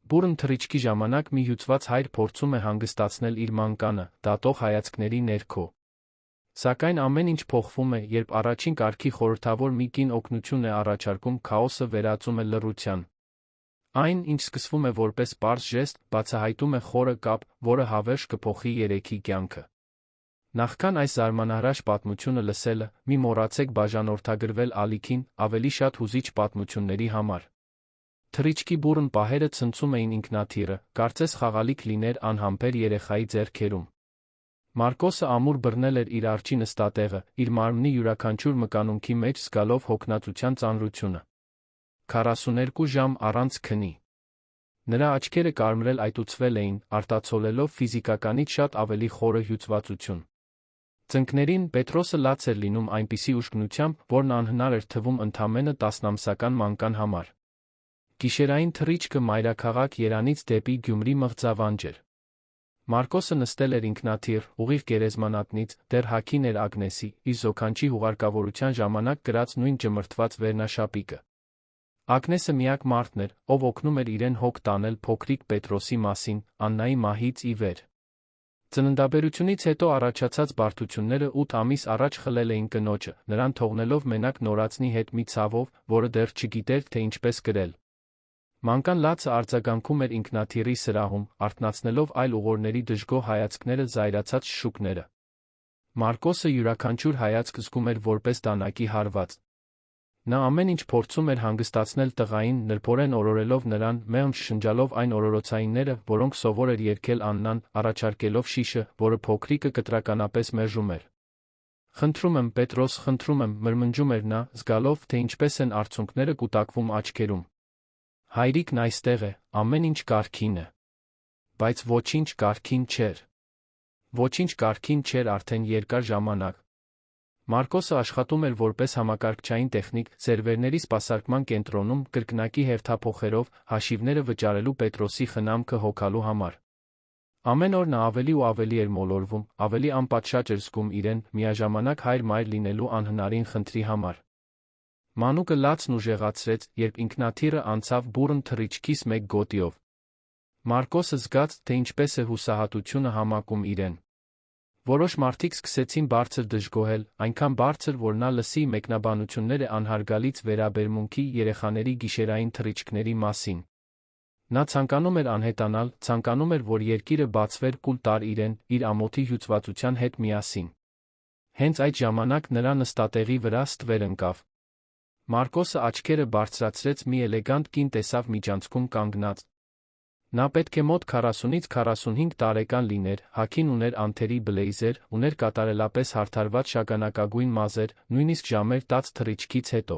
Բուռն թռիչքի ժամանակ մի հյուծված հայր փորձում է հանգստացնել իր մանկանը, դատող հայացքների ներքո։ Սակայն ամեն ինչ փոխվում է, երբ առաջին կարգի խորհրդավոր մի կին օգնություն է առաջարկում, քաոսը վերածում է լռության։ Այն, ինչ սկսվում է որպես պարզ ժեստ, բացահայտում է խորը կապ, որը հավերժ կփոխի երեքի կյանքը։ Նախքան այս զարմանահրաշ պատմությունը լսելը, մի մոռացեք բաժանորդագրվել ալիքին ավելի շատ հուզիչ պատմությունների համար։ Թռիչքի բուռն պահերը ցնցում էին ինքնաթիռը, կարծես խաղալիք լիներ անհամբեր երեխայի ձեռքերում։ Մարկոսը ամուր բռնել էր իր արջի նստատեղը, իր մարմնի յուրաքանչյուր մկանունքի մեջ զգալով հոգնածության ծանրությունը։ 42 ժամ առանց քնի։ Նրա աչքերը կարմրել այտուցվել էին, արտացոլելով ֆիզիկականից շատ ավելի խորը հյուծվածություն։ Ծնկներին Պետրոսը լաց էր լինում այնպիսի ուժգնությամբ, որն անհնար էր թվում ընդամենը 10-ամսական մանկան համար։ Գիշերային թռիչքը մայրաքաղաք Երանից դեպի Գյումրի մղձավանջ էր։ Մարկոսը նստել էր ինքնաթիռ, ուղիղ գերեզմանատնից, դեռ հագին էր Ագնեսի, իր զոքանչի հուղարկավորության ժամանակ կրած նույն ջմրթված վերնաշապիկը։ Ագնեսը միակ մարդն էր, ով օգնում էր իրեն հոգ տանել փոքրիկ Պետրոսի մասին, Աննայի մահից ի վեր։ Ծննդաբերությունից հետո առաջացած բարդությունները 8 ամիս առաջ խլել էին կնոջը, նրան թողնելով մենակ նորածնի հետ մի ցավով, որը դեռ չգիտեր, թե ինչպես կրել։ Մանկան լացը արձագանքում էր ինքնաթիռի սրահում, արթնացնելով այլ ուղորների դժգոհ հայացքները, զայրացած շշուկները։ Մարկոսը յուրաքանչյուր հայացք զգում էր որպես դանակի հարված։ Նա ամեն ինչ փորձում էր հանգստացնել տղային, նրբորեն օրորելով նրան, մեղմ շշնջալով այն օրորոցայինները, որոնք սովոր էր երգել Աննան, առաջարկելով շիշը, որը փոքրիկը կտրականապես մերժում էր։ «Խնդրում եմ, Պետրոս, խնդրում եմ», մրմնջում էր նա, զգալով, թե ինչպես են արցունքները կուտակվում աչքերում։ Հայրիկն այստեղ է, ամեն ինչ կարգին է։ Բայց ոչինչ կարգին չէր։ Ոչինչ կարգին չէր արդեն երկար ժամանակ։ Մարկոսը աշխատում էր որպես համակարգչային տեխնիկ, սերվերների սպասարկման կենտրոնում, կրկնակի հերթափոխերով, հաշիվները վճարելու Պետրոսի խնամքը հոգալու համար։ Ամեն օր նա ավելի ու ավելի էր մոլորվում, ավելի անպատշաճ էր զգում իրեն, միաժամանակ հայր-մայր լինելու անհնարին խնդրի համար։ Մանուկը լացն ուժեղացրեց, երբ ինքնաթիռը անցավ բուռն թռիչքից մեկ գոտիով։ Մարկոսը զգաց, թե ինչպես է հուսահատությունը համակում իրեն։ Որոշ մարդիկ սկսեցին բարձր դժգոհել, այնքան բարձր, որ նա լսի մեկնաբանությունները անհարգալից վերաբերմունքի, երեխաների գիշերային թռիչքների մասին։ Նա ցանկանում էր անհետանալ, ցանկանում էր, որ երկիրը բացվեր, կուլ տար իրեն, իր ամոթի հյուծվածության հետ միասին։ Հենց այդ ժամանակ նրա նստատեղի վրա ստվեր ընկավ։ Մարկոսը աչքերը բարձրացրեց, մի էլեգանտ կին տեսավ միջանցքում կանգնած։ Նա պետք է մոտ 40-ից 45 տարեկան լիներ, հագին ուներ անթերի բլեյզեր, ուներ կատարելապես հարդարված շագանակագույն մազեր, նույնիսկ ժամեր տաց թռիչքից հետո։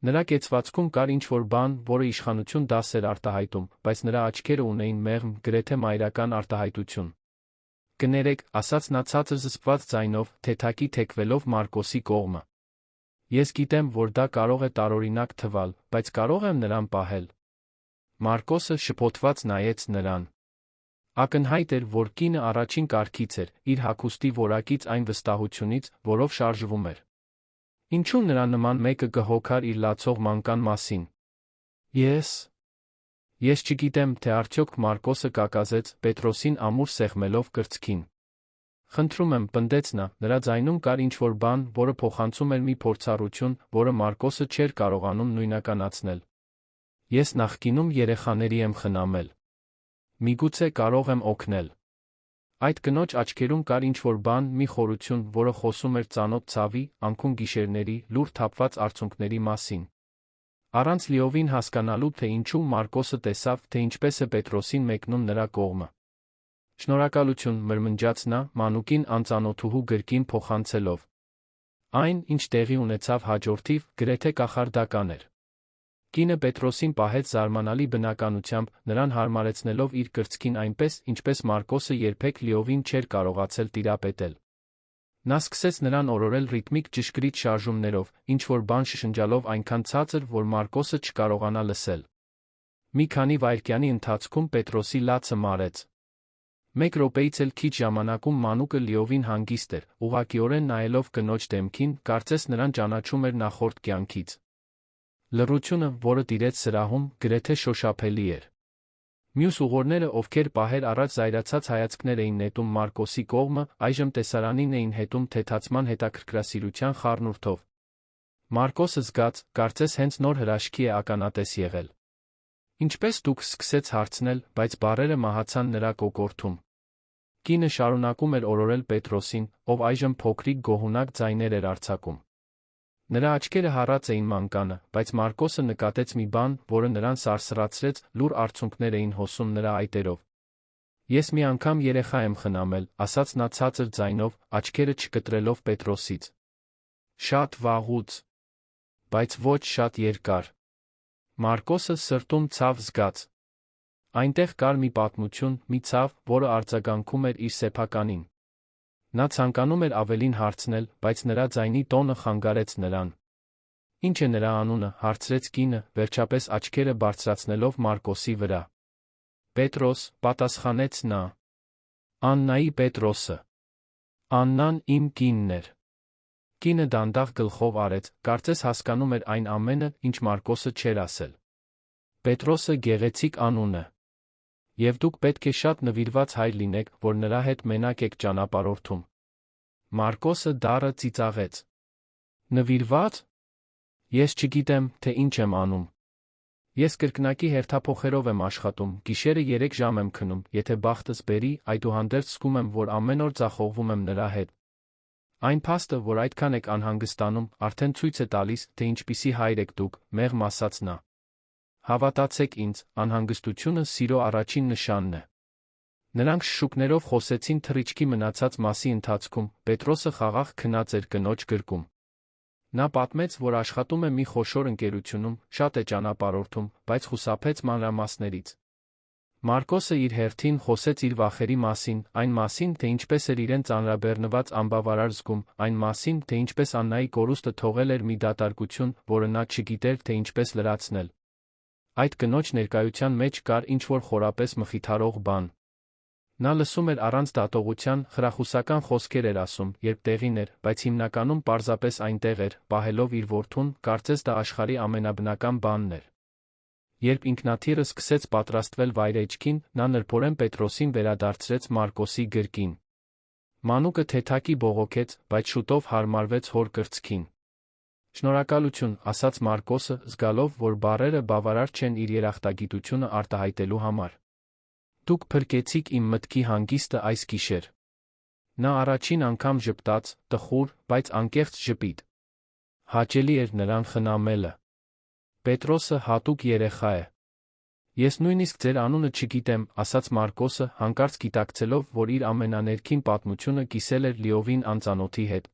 Նրա կեցվածքում կար ինչ-որ բան, որը իշխանություն դաս էր արտահայտում, բայց նրա աչքերը ունեին մեղմ, գրեթե մայրական արտահայտություն։ «Կներեք», ասաց նա ցածր զսպված ձայնով, թեթակի թեքվելով Մարկոսի կողմը։ «Ես գիտեմ, որ դա կարող է տարօրինակ թվալ, բայց կարող եմ նրան պահել»։ Մարկոսը շփոթված նայեց նրան։ Ակնհայտ էր, որ կինը առաջին կարգից էր, իր հագուստի որակից, այն վստահությունից, որով շարժվում էր։ Ինչու նրա նման մեկը կհոգար իր լացող մանկան մասին։ Ես չգիտեմ, թե արդյոք Մարկոսը կակազեց, Պետրոսին ամուր սեղմելով կրծքին։ «Խնդրում եմ», պնդեց նա, նրա ձայնում կար ինչ-որ բան, որը փոխանցում էր մի փորձառություն, որը Մարկոսը չէր կարողանում նույնականացնել։ «Ես նախկինում երեխաների եմ խնամել։ Միգուցե կարող եմ օգնել»։ Այդ կնոջ աչքերում կար ինչ-որ բան, մի խորություն, որը խոսում էր ծանոթ ցավի, անքուն գիշերների, լուռ թափված արցունքների մասին։ Առանց լիովին հասկանալու, թե ինչու, Մարկոսը տեսավ, թե ինչպես է Պետրոսին մեկնում նրա կողմը։ «Շնորհակալություն», մրմնջաց նա, մանուկին անծանոթուհու գրկին փոխանցելով։ Այն, ինչ տեղի ունեցավ հաջորդիվ, գրեթե կախարդական էր։ Կինը Պետրոսին պահեց զարմանալի բնականությամբ, նրան հարմարեցնելով իր կրծքին այնպես, ինչպես Մարկոսը երբեք լիովին չէր կարողացել տիրապետել։ Նա սկսեց նրան օրորել ռիթմիկ ճշգրիտ շարժումներով, ինչ-որ բան շշնջալով այնքան ցածր, որ Մարկոսը չկարողանա լսել։ Մի քանի վայրկյանի ընթացքում Պետրոսի լացը մարեց։ Մեկ րոպեից էլ քիչ ժամանակում մանուկը լիովին հանգիստ էր, ուղղակիորեն նայելով կնոջ դեմքին, կարծես նրան ճանաչում էր նախորդ կյանքից։ Լռությունը, որը տիրեց սրահում, գրեթե շոշափելի էր։ Մյուս ուղորները, ովքեր պահեր առաջ զայրացած հայացքներ էին նետում Մարկոսի կողմը, այժմ տեսարանին էին հետում թեթացման հետաքրքրասիրության խառնուրդով։ Մարկոսը զգաց, կարծես հենց նոր հրաշքի է ականատես եղել։ Ինչպես դուք, սկսեց հարցնել, բայց բառերը մահացան նրա կոկորդում։ Կինը շարունակում էր օրորել Պետրոսին, ով այժմ փոքրիկ գոհունակ ձայներ էր արձակում։ Նրա աչքերը հառած էին մանկանը, բայց Մարկոսը նկատեց մի բան, որը նրան սարսռացրեց, լուռ արցունքներ էին հոսում նրա այտերով։ Ես մի անգամ երեխա եմ խնամել, ասաց նա ցածր ձայնով, աչքերը չկտրելով Պետրոսից։ Շատ վաղուց, բայց ոչ շատ երկար։ Մարկոսը սրտում ցավ զգաց։ Այնտեղ կար մի պատմություն, մի ցավ, որը արձագանքում էր իր սեփականին։ Նա ցանկանում էր ավելին հարցնել, բայց նրա ձայնի տոնը խանգարեց նրան։ Ինչ է նրա անունը, հարցրեց կինը, վերջապես աչքերը բարձրացնելով Մարկոսի վրա։ Պետրոս, պատասխանեց նա։ Աննայի Պետրոսը։ Աննան իմ կինն էր։ Կինը դանդաղ գլխով արեց, կարծես հասկանում էր այն ամենը, ինչ Մարկոսը չէր ասել։ Պետրոսը գեղեցիկ անուն է։ Եվ դուք պետք է շատ նվիրված հայր լինեք, որ նրա հետ մենակ եք ճանապարհորդում։ Մարկոսը դառը ծիծաղեց։ Նվիրված։ Ես չգիտեմ, թե ինչ եմ անում։ Ես կրկնակի հերթափոխերով եմ աշխատում, գիշերը 3 ժամ եմ քնում, եթե բախտս բերի, այդուհանդերձ զգում եմ, որ ամեն օր ձախողվում եմ նրա հետ։ Այն փաստը, որ այդքան եք անհանգստանում, արդեն ցույց է տալիս, թե ինչպիսի հայր եք դուք, մեղմ ասաց նա։ Հավատացեք ինձ, անհանգստությունը սիրո առաջին նշանն է։ Նրանք շշուկներով խոսեցին թռիչքի մնացած մասի ընթացքում, Պետրոսը խաղաղ քնած էր կնոջ գրկում։ Նա պատմեց, որ աշխատում է մի խոշոր ընկերությունում, շատ է ճանապարհորդում, բայց խուսափեց մանրամասներից։ Մարկոսը իր հերթին խոսեց իր վախերի մասին, այն մասին, թե ինչպես էր իրեն ծանրաբեռնված անբավարար զգում, այն մասին, թե ինչպես Աննայի կորուստը թողել էր մի դատարկություն, որը նա չգիտեր, թե ինչպես լրացնել։ Այդ կնոջ ներկայության մեջ կար ինչ-որ խորապես մխիթարող բան։ Նա լսում էր առանց դատողության, խրախուսական խոսքեր էր ասում, երբ տեղին էր, բայց հիմնականում պարզապես այնտեղ էր, պահելով իր որդուն, կարծես դա աշխարհի ամենաբնական բանն էր։ Երբ ինքնաթիռը սկսեց պատրաստվել վայրէջքին, նա նրբորեն Պետրոսին վերադարձրեց Մարկոսի գրկին։ Մանուկը թեթակի բողոքեց, բայց շուտով հարմարվեց հոր կրծքին։ Շնորհակալություն, ասաց Մարկոսը, զգալով, որ բառերը բավարար չեն իր երախտագիտությունը արտահայտելու համար։ Դուք փրկեցիք իմ մտքի հանգիստը այս գիշեր։ Նա առաջին անգամ ժպտաց, տխուր, բայց անկեղծ ժպիտ։ Հաճելի էր նրան խնամելը։ Պետրոսը հատուկ երեխա է։ Ես նույնիսկ ձեր անունը չգիտեմ, ասաց Մարկոսը, հանկարծ գիտակցելով, որ իր ամենաներքին պատմությունը կիսել էր լիովին անծանոթի հետ։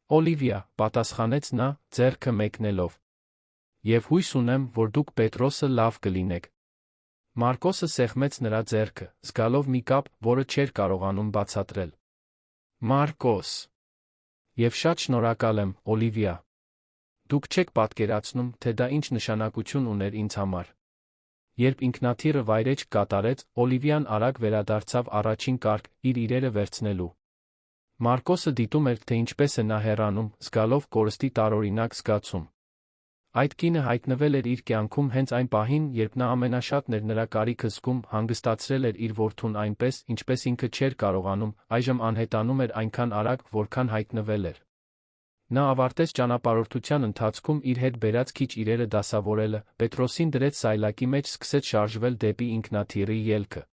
Օլիվիա, պատասխանեց նա, ձեռքը մեկնելով։ Եվ հույս ունեմ, որ դուք Պետրոսը լավ կլինեք։ Մարկոսը սեղմեց նրա ձեռքը, զգալով մի կապ, որը չէր կարողանում բացատրել։ Մարկոս։ Եվ շատ շնորհակալ եմ, Օլիվիա։ Դուք չեք պատկերացնում, թե դա ինչ նշանակություն ուներ ինձ համար։ Երբ ինքնաթիռը վայրէջք կատարեց, Օլիվիան արագ վերադարձավ առաջին կարգ, իր իրերը վերցնելու։ Մարկոսը դիտում էր, թե ինչպես է նա հեռանում, զգալով կորստի տարօրինակ զգացում։ Այդ կինը հայտնվել էր իր կյանքում հենց այն պահին, երբ նա ամենաշատն էր նրա կարիքը զգում, հանգստացրել էր իր որդուն այնպես, ինչպես ինքը չէր կարողանում, այժմ անհետանում էր այնքան արագ, որքան հայտնվել էր։ Նա ավարտեց ճանապարհորդության ընթացքում իր հետ բերած քիչ իրերը դասավորելը, Պետրոսին դրեց սայլակի մեջ, սկսեց շարժվել դեպի ինքնաթիռի ելքը։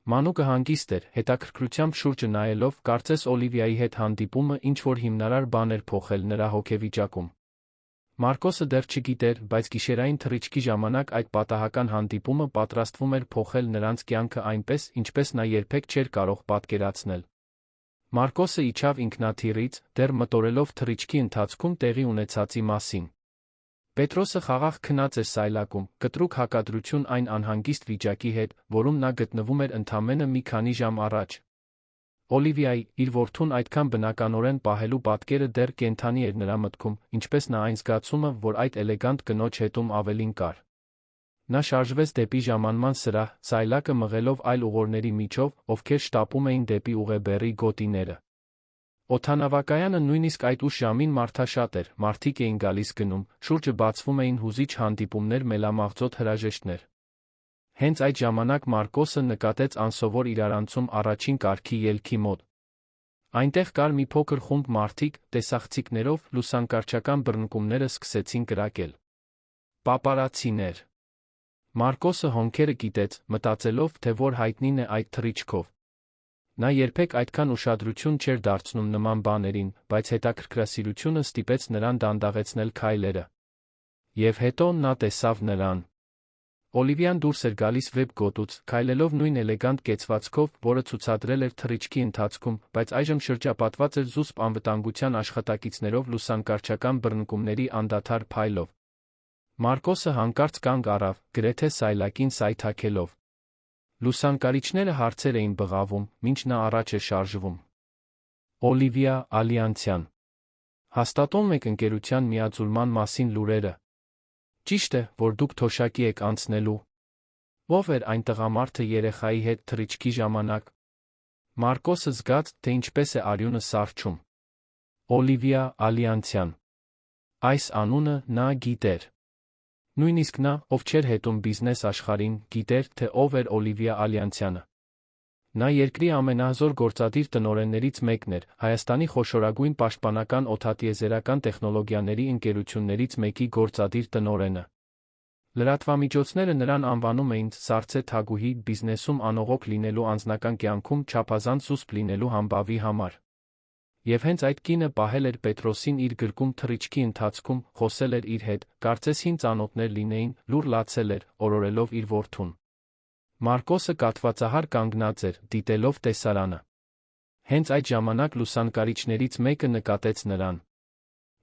Մանուկը հանգիստ էր, հետաքրքրությամբ շուրջը նայելով, կարծես Օլիվիայի հետ հանդիպումը ինչ-որ հիմնարար բան էր փոխել նրա հոգեվիճակում։ Մարկոսը դեռ չգիտեր, բայց գիշերային թռիչքի ժամանակ այդ պատահական հանդիպումը պատրաստվում էր փոխել նրանց կյանքը այնպես, ինչպես նա երբեք չէր կարող պատկերացնել։ Մարկոսը իջավ ինքնաթիռից, դեռ մտորելով թռիչքի ընթացքում տեղի ունեցածի մասին։ Պետրոսը խաղաղ քնած էր սայլակում, կտրուկ հակադրություն այն անհանգիստ վիճակի հետ, որում նա գտնվում էր ընդամենը մի քանի ժամ առաջ։ Օլիվիայի, իր որդուն այդքան բնականորեն պահելու պատկերը դեռ կենդանի էր նրա մտքում, ինչպես նա այն զգացումը, որ այդ էլեգանտ կնոջ հետում ավելին կար։ Նա շարժվեց դեպի ժամանման սրահ, սայլակը մղելով այլ ուղորների միջով, ովքեր շտապում էին դեպի ուղեբեռի գոտիները։ Օդանավակայանը նույնիսկ այդ ուշ ժամին մարդաշատ էր, մարդիկ էին գալիս գնում, շուրջը բացվում էին հուզիչ հանդիպումներ, մելամաղձոտ հրաժեշտներ։ Հենց այդ ժամանակ Մարկոսը նկատեց անսովոր իրարանցում առաջին կարգի ելքի մոտ։ Այնտեղ կար մի փոքր խումբ մարդիկ, տեսախցիկներով լուսանկարչական բռնկումները սկսեցին կրակել։ Պապարացիներ։ Մարկոսը հոնքերը կիտեց, մտածելով, թե որ հայտնին է այդ թռիչքով։ Նա երբեք այդքան ուշադրություն չէր դարձնում նման բաներին, բայց հետաքրքրասիրությունը ստիպեց նրան դանդաղեցնել քայլերը։ Եվ հետո նա տեսավ նրան։ Օլիվիան դուրս էր գալիս վեբ գոտուց, քայլելով նույն էլեգանտ կեցվածքով, որը ցուցադրել էր թռիչքի ընթացքում, բայց այժմ շրջապատված էր զուսպ անվտանգության աշխատակիցներով լուսանկարչական բռնկումների անդադար փայլով։ Մարկոսը հանկարծ կանգ առավ, գրեթե սայլակին սայթաքելով։ Լուսանկարիչները հարցեր էին բղավում, մինչ նա առաջ է շարժվում։ Օլիվիա Ալյանցյան։ Հաստատում եք ընկերության միաձուլման մասին լուրերը։ Ճիշտ է, որ դուք թոշակի եք անցնելու։ Ո՞վ էր այն տղամարդը երեխայի հետ թռիչքի ժամանակ։ Մարկոսը զգաց, թե ինչպես է արյունը սառչում։ Օլիվիա Ալյանցյան։ Այս անունը նա գիտեր։ Նույնիսկ նա, ով չէր հետում բիզնես աշխարհին, գիտեր, թե ով էր Օլիվիա Ալյանցյանը։ Նա երկրի ամենահզոր գործադիր տնօրեններից մեկն էր, Հայաստանի խոշորագույն պաշտպանական օդատիեզերական տեխնոլոգիաների ընկերություններից մեկի գործադիր տնօրենը։ Լրատվամիջոցները նրան անվանում էին «Սառցե թագուհի», բիզնեսում անողոք լինելու անձնական կյանքում չափազանց զուսպ լինելու համբավի համար։ Եվ հենց այդ կինը պահել էր Պետրոսին իր գրկում թռիչքի ընթացքում, խոսել էր իր հետ, կարծես հին ծանոթներ լինեին, լուր լացել էր, օրորելով իր որդուն։ Մարկոսը կաթվածահար կանգնած էր, դիտելով տեսարանը։ Հենց այդ ժամանակ լուսանկարիչներից մեկը նկատեց նրան։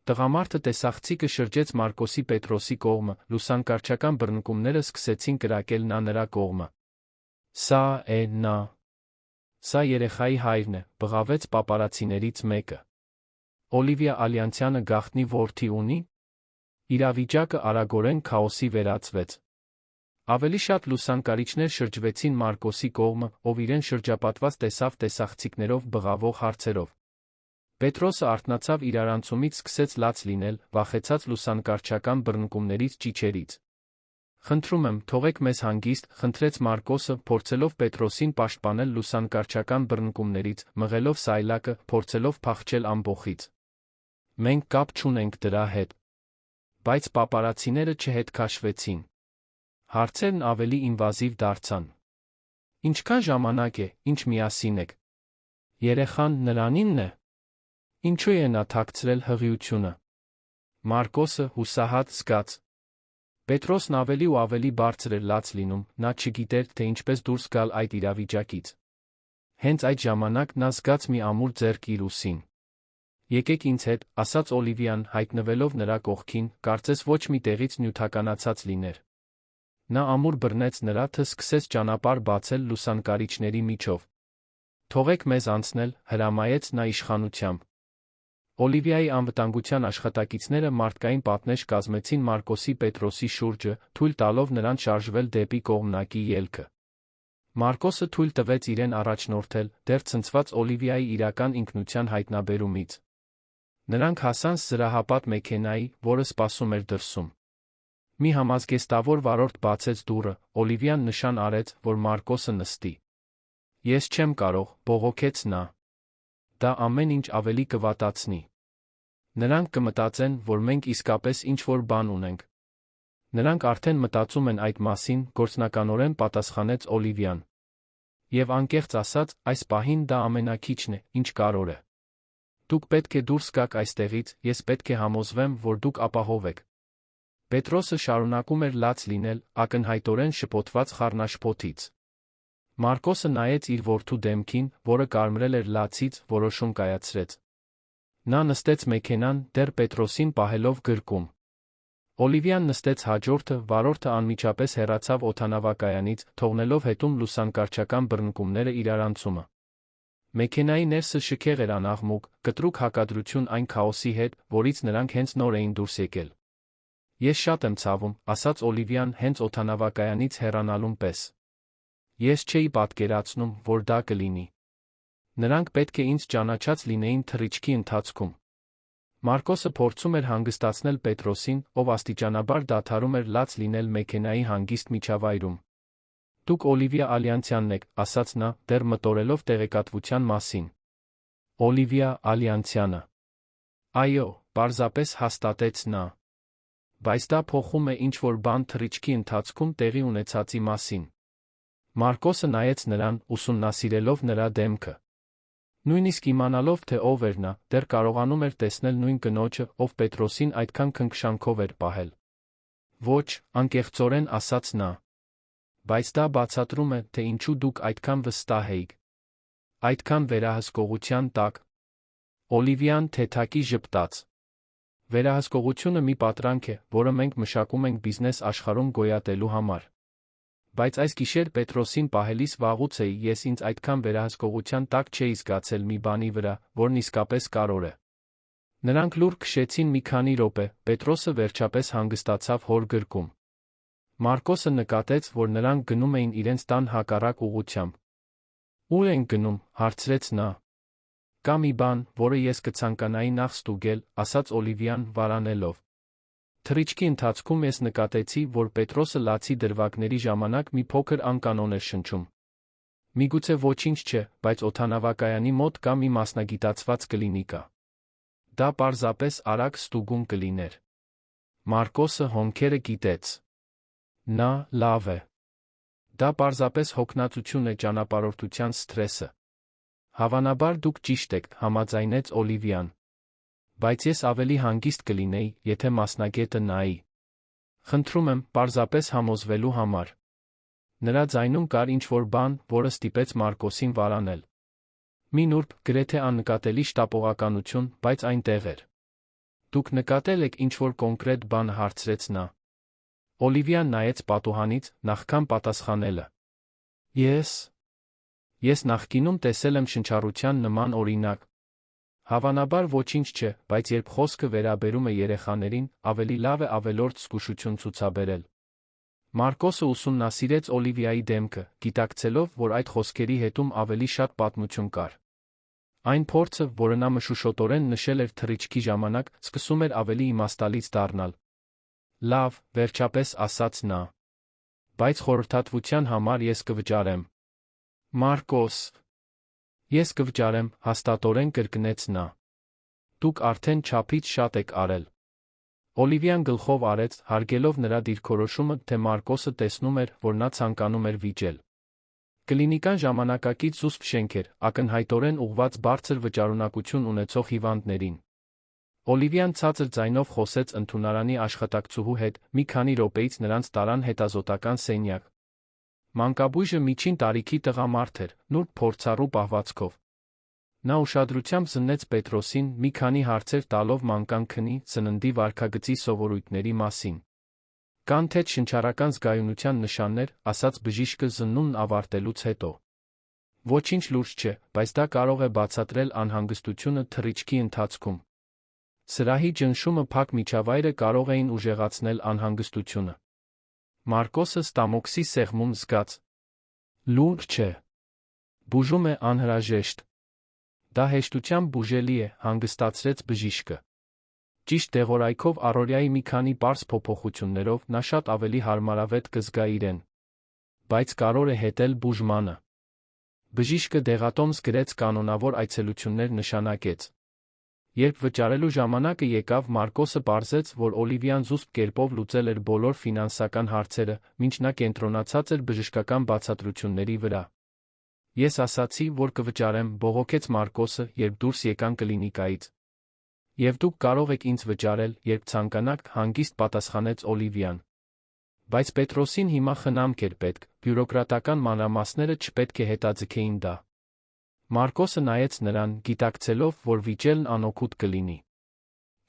Տղամարդը տեսախցիկը շրջեց Մարկոսի Պետրոսի կողմը, լուսանկարչական բռնկումները սկսեցին կրակել նրա կողմը։ Սա է նա։ Սա երեխայի հայրն է, բղավեց պապարացիներից մեկը։ Օլիվիա Ալյանցյանը գաղտնի որդի ունի։ Իրավիճակը արագորեն քաոսի վերածվեց։ Ավելի շատ լուսանկարիչներ շրջվեցին Մարկոսի կողմը, ով իրեն շրջապատված տեսավ տեսախցիկներով բղավող հարցերով։ Պետրոսը արթնացավ իրարանցումից, սկսեց լաց լինել, վախեցած լուսանկարչական բռնկումներից, ճիչերից։ Խնդրում եմ, թողեք մեզ հանգիստ, խնդրեց Մարկոսը, փորձելով Պետրոսին պաշտպանել լուսանկարչական բռնկումներից, մղելով սայլակը, փորձելով փախչել ամբոխից։ Մենք կապ չունենք դրա հետ։ Բայց պապարացիները չհետքաշվեցին։ Հարցերն ավելի ինվազիվ դարձան։ Ինչքան ժամանակ է, ինչ միասին եք։ Երեխան նրանինն է։ Ինչու է նա թաքցրել հղիությունը։ Մարկոսը հուսահատ զգաց։ Պետրոսն ավելի ու ավելի բարձր էր լաց լինում, նա չգիտեր, թե ինչպես դուրս գալ այդ իրավիճակից։ Հենց այդ ժամանակ նա զգաց մի ամուր ձեռք իր ուսին։ Եկեք ինձ հետ, ասաց Օլիվիան, հայտնվելով նրա կողքին, կարծես ոչ մի տեղից նյութականացած լիներ։ Նա ամուր բռնեց նրա, թե սկսեց ճանապարհ բացել լուսանկարիչների միջով։ Թողեք մեզ անցնել, հրամայեց նա իշխանությամբ։ Օլիվիայի անվտանգության աշխատակիցները մարդկային պատնեշ կազմեցին Մարկոսի Պետրոսի շուրջը, թույլ տալով նրան շարժվել դեպի կողմնակի ելքը։ Մարկոսը թույլ տվեց իրեն առաջնորդել, դեռ ցնցված Օլիվիայի իրական ինքնության հայտնաբերումից։ Նրանք հասան զրահապատ մեքենայի, որը սպասում էր դրսում։ Մի համազգեստավոր վարորդ բացեց դուռը, Օլիվիան նշան արեց, որ Մարկոսը նստի։ Ես չեմ կարող, բողոքեց նա։ Դա ամեն ինչ ավելի կվատացնի։ Նրանք կմտածեն, որ մենք իսկապես ինչ-որ բան ունենք։ Նրանք արդեն մտածում են այդ մասին, գործնականորեն պատասխանեց Օլիվիան։ Եվ անկեղծ ասած, այս պահին դա ամենաքիչն է, ինչ կարող է։ Դուք պետք է դուրս գաք այստեղից, ես պետք է համոզվեմ, որ դուք ապահով եք։ Պետրոսը շարունակում էր լաց լինել, ակնհայտորեն շփոթված խառնաշփոթից։ Մարկոսը նայեց իր որդու դեմքին, որը կարմրել էր լացից, որոշում կայացրեց։ Նա նստեց մեքենան, դեռ Պետրոսին պահելով գրկում։ Օլիվիան նստեց հաջորդը, վարորդը անմիջապես հեռացավ օդանավակայանից, թողնելով հետում լուսանկարչական բռնկումները իրարանցումը։ Մեքենայի ներսը շքեղ էր անաղմուկ, կտրուկ հակադրություն այն քաոսի հետ, որից նրանք հենց նոր էին դուրս եկել։ Ես շատ եմ ցավում, ասաց Օլիվիան հենց օդանավակայանից հեռանալուն պես։ Ես չէի պատկերացնում, որ դա կլինի։ Նրանք պետք է ինձ ճանաչած լինեին թռիչքի ընթացքում։ Մարկոսը փորձում էր հանգստացնել Պետրոսին, ով աստիճանաբար դադարում էր լաց լինել մեքենայի հանգիստ միջավայրում։ Դուք Օլիվիա Ալյանցյանն եք, ասաց նա, դեռ մտորելով տեղեկատվության մասին։ Օլիվիա Ալյանցյանը։ Այո, պարզապես հաստատեց նա։ Բայց դա փոխում է ինչ-որ բան թռիչքի ընթացքում տեղի ունեցածի մասին։ Մարկոսը նայեց նրան, ուսումնասիրելով նրա դեմքը։ Նույնիսկ իմանալով, թե ով էր նա, դեռ կարողանում էր տեսնել նույն կնոջը, ով Պետրոսին այդքան քնքշանքով էր պահել։ Ոչ, անկեղծորեն ասաց նա։ Բայց դա բացատրում է, թե ինչու դուք այդքան վստահ էիք։ Այդքան վերահսկողության տակ։ Օլիվիան թեթակի ժպտաց։ Վերահսկողությունը մի պատրանք է, որը մենք մշակում ենք բիզնես աշխարհում գոյատելու համար։ Բայց այս գիշեր Պետրոսին պահելիս վաղուց էի ես ինձ այդքան վերահսկողության տակ չէի զգացել մի բանի վրա, որն իսկապես կարևոր է։ Նրանք լուր քշեցին մի քանի րոպե, Պետրոսը վերջապես հանգստացավ հոր գրկում։ Մարկոսը նկատեց, որ նրանք գնում էին իրենց տան հակառակ ուղղությամբ։ Ուր են գնում, հարցրեց նա։ Կա մի բան, որը ես կցանկանայի նախ ստուգել, ասաց Օլիվիան վարանելով։ Թռիչքի ընթացքում ես նկատեցի, որ Պետրոսը լացի դրվագների ժամանակ մի փոքր անկանոն էր շնչում։ Միգուցե ոչինչ չէ, բայց օդանավակայանի մոտ կա մի մասնագիտացված կլինիկա։ Դա պարզապես արագ ստուգում կլիներ։ Մարկոսը հոնքերը գիտեց։ Նա լավ է։ Դա պարզապես հոգնածություն է ճանապարհորդության սթրեսը։ Հավանաբար դուք ճիշտ եք, համաձայնեց Օլիվիան։ Բայց ես ավելի հանգիստ կլինեի, եթե մասնագետը նայի։ Խնդրում եմ, պարզապես համոզվելու համար։ Նրա ձայնում կար ինչ-որ բան, որը ստիպեց Մարկոսին վարանել։ Մի նուրբ, գրեթե աննկատելի շտապողականություն, բայց այնտեղ էր։ Դուք նկատել եք ինչ-որ կոնկրետ բան, հարցրեց նա։ Օլիվիան նայեց պատուհանից, նախքան պատասխանելը։ Ես նախկինում տեսել եմ շնչառության նման օրինակ։ Հավանաբար ոչինչ չէ, բայց երբ խոսքը վերաբերում է երեխաներին, ավելի լավ է ավելորդ զգուշություն ցուցաբերել։ Մարկոսը ուսումնասիրեց Օլիվիայի դեմքը, գիտակցելով, որ այդ խոսքերի հետում ավելի շատ պատմություն կար։ Այն փորձը, որը նա մշուշոտորեն նշել էր թռիչքի ժամանակ, սկսում էր ավելի իմաստալից դառնալ։ Լավ, վերջապես ասաց նա։ Բայց խորհրդատվության համար ես կվճարեմ։ Մարկոս։ Ես կվճարեմ, հաստատորեն կրկնեց նա։ Դուք արդեն չափից շատ եք արել։ Օլիվիան գլխով արեց, հարգելով նրա դիրքորոշումը, թե Մարկոսը տեսնում էր, որ նա ցանկանում էր վիճել։ Կլինիկան ժամանակակից զուսպ շենք էր, ակնհայտորեն ուղղված բարձր վճարունակություն ունեցող հիվանդներին։ Օլիվիան ցածր ձայնով խոսեց ընդունարանի աշխատակցուհու հետ, մի քանի րոպեից նրանց տարան հետազոտական սենյակ։ Մանկաբույժը միջին տարիքի տղամարդ էր, նուրբ փորձառու պահվածքով։ Նա ուշադրությամբ զննեց Պետրոսին, մի քանի հարցեր տալով մանկան քնի, սննդի վարքագծի սովորույթների մասին։ Կան թե շնչառական զգայունության նշաններ, ասաց բժիշկը զննումն ավարտելուց հետո։ Ոչինչ լուրջ չէ, բայց դա կարող է բացատրել անհանգստությունը թռիչքի ընթացքում։ Սրահի ճնշումը փակ միջավայրը կարող էին ուժեղացնել անհանգստությունը։ Մարկոսը ստամոքսի սեղմում զգաց։ Լուրջ չէ։ Բուժում է անհրաժեշտ։ Դա հեշտությամբ բուժելի է, հանգստացրեց բժիշկը։ Ճիշտ դեղորայքով առօրյայի մի քանի պարզ փոփոխություններով նա շատ ավելի հարմարավետ կզգա իրեն։ Բայց կարող է հետել բուժմանը։ Բժիշկը դեղատոմս գրեց կանոնավոր այցելություններ նշանակեց։ Երբ վճարելու ժամանակը եկավ, Մարկոսը պարզեց, որ Օլիվիան զուսպ կերպով լուծել էր բոլոր ֆինանսական հարցերը, մինչ նա կենտրոնացած էր բժշկական բացատրությունների վրա։ Ես ասացի, որ կվճարեմ, բողոքեց Մարկոսը, երբ դուրս եկան կլինիկայից։ Եվ դուք կարող եք ինձ վճարել, երբ ցանկանաք, հանգիստ պատասխանեց Օլիվիան։ Բայց Պետրոսին հիմա խնամք էր պետք, բյուրոկրատական մանրամասները չպետք է հետաձգեին դա։ Մարկոսը նայեց նրան, գիտակցելով, որ վիճելն անօգուտ կլինի։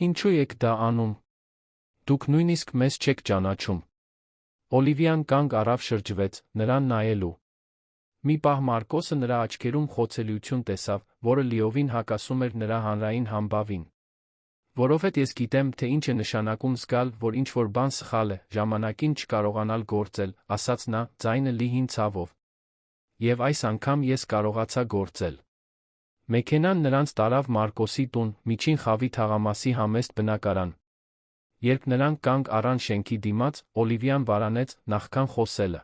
Ինչու եք դա անում։ Դուք նույնիսկ մեզ չեք ճանաչում։ Օլիվիան կանգ առավ, շրջվեց, նրան նայելու։ Մի պահ Մարկոսը նրա աչքերում խոցելիություն տեսավ, որը լիովին հակասում էր նրա հանրային համբավին։ Որովհետև ես գիտեմ, թե ինչ է նշանակում զգալ, որ ինչ-որ բան սխալ է, ժամանակին չկարողանալ գործել, ասաց նա, ձայնը լիհին ցավով։ Եվ այս անգամ ես կարողացա գործել։ Մեքենան նրանց տարավ Մարկոսի տուն, միջին խավի թաղամասի համեստ բնակարան։ Երբ նրանք կանգ առան շենքի դիմաց, Օլիվիան վարանեց, նախքան խոսելը։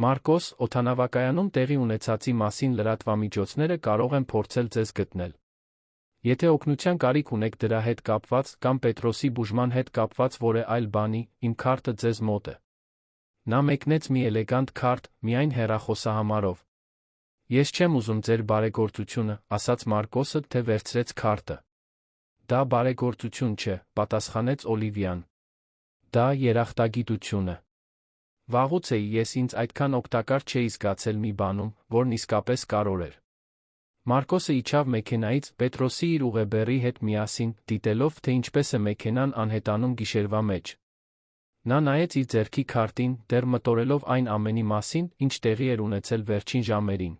Մարկոս, օդանավակայանում տեղի ունեցածի մասին լրատվամիջոցները կարող են փորձել ձեզ գտնել։ Եթե օգնության կարիք ունեք դրա հետ կապված կամ Պետրոսի բուժման հետ կապված որևէ այլ բանի, իմ քարտը ձեզ մոտ է։ Նա մեկնեց մի էլեգանտ քարտ, միայն հեռախոսահամարով։ Ես չեմ ուզում ձեր բարեգործությունը, ասաց Մարկոսը, թե վերցրեց քարտը։ Դա բարեգործություն չէ, պատասխանեց Օլիվիան։ Դա երախտագիտություն է։ Վաղուց էի ես ինձ այդքան օգտակար չէի զգացել մի բանում, որն իսկապես կարևոր էր։ Մարկոսը իջավ մեքենայից, Պետրոսի իր ուղեբեռի հետ միասին, դիտելով, թե ինչպես է մեքենան անհետանում գիշերվա մեջ։ Նա նայեց իր ձեռքի քարտին, դեռ մտորելով այն ամենի մասին, ինչ տեղի էր ունեցել վերջին ժամերին։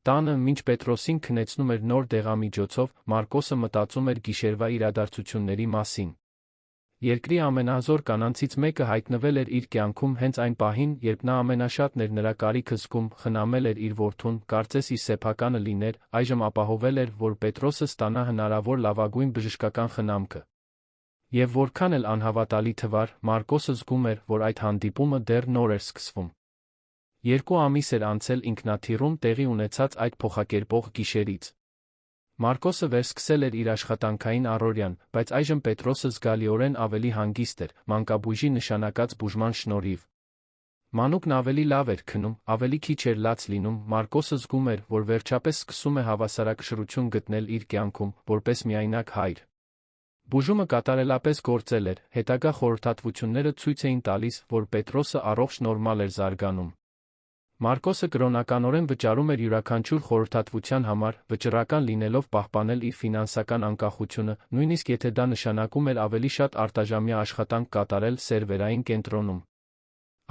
Տանը, մինչ Պետրոսին քնեցնում էր նոր դեղամիջոցով, Մարկոսը մտածում էր գիշերվա իրադարձությունների մասին։ Երկրի ամենահզոր կանանցից մեկը հայտնվել էր իր կյանքում հենց այն պահին, երբ նա ամենաշատն էր նրա կարիքը զգում, խնամել էր իր որդուն, կարծես իր սեփականը լիներ, այժմ ապահովել էր, որ Պետրոսը ստանա հնարավոր լավագույն բժշկական խնամքը։ Եվ որքան էլ անհավատալի թվար, Մարկոսը զգում էր, որ այդ հանդիպումը դեռ նոր էր սկսվում։ 2 ամիս էր անցել ինքնաթիռում տեղի ունեցած այդ փոխակերպող գիշերից։ Մարկոսը վերսկսել էր իր աշխատանքային առօրյան, բայց այժմ Պետրոսը զգալիորեն ավելի հանգիստ էր, մանկաբույժի նշանակած բուժման շնորհիվ։ Մանուկն ավելի լավ էր քնում, ավելի քիչ էր լաց լինում, Մարկոսը զգում էր, որ վերջապես սկսում է հավասարակշռություն գտնել իր կյանքում, որպես միայնակ հայր։ Բուժումը կատարելապես գործել էր, հետագա խորհրդատվությունները ցույց էին տալիս, որ Պետրոսը առողջ նորմալ էր զարգանում։ Մարկոսը կրոնականորեն վճարում էր յուրաքանչյուր խորհրդատվության համար, վճռական լինելով պահպանել իր ֆինանսական անկախությունը, նույնիսկ եթե դա նշանակում էր ավելի շատ արտաժամյա աշխատանք կատարել սերվերային կենտրոնում։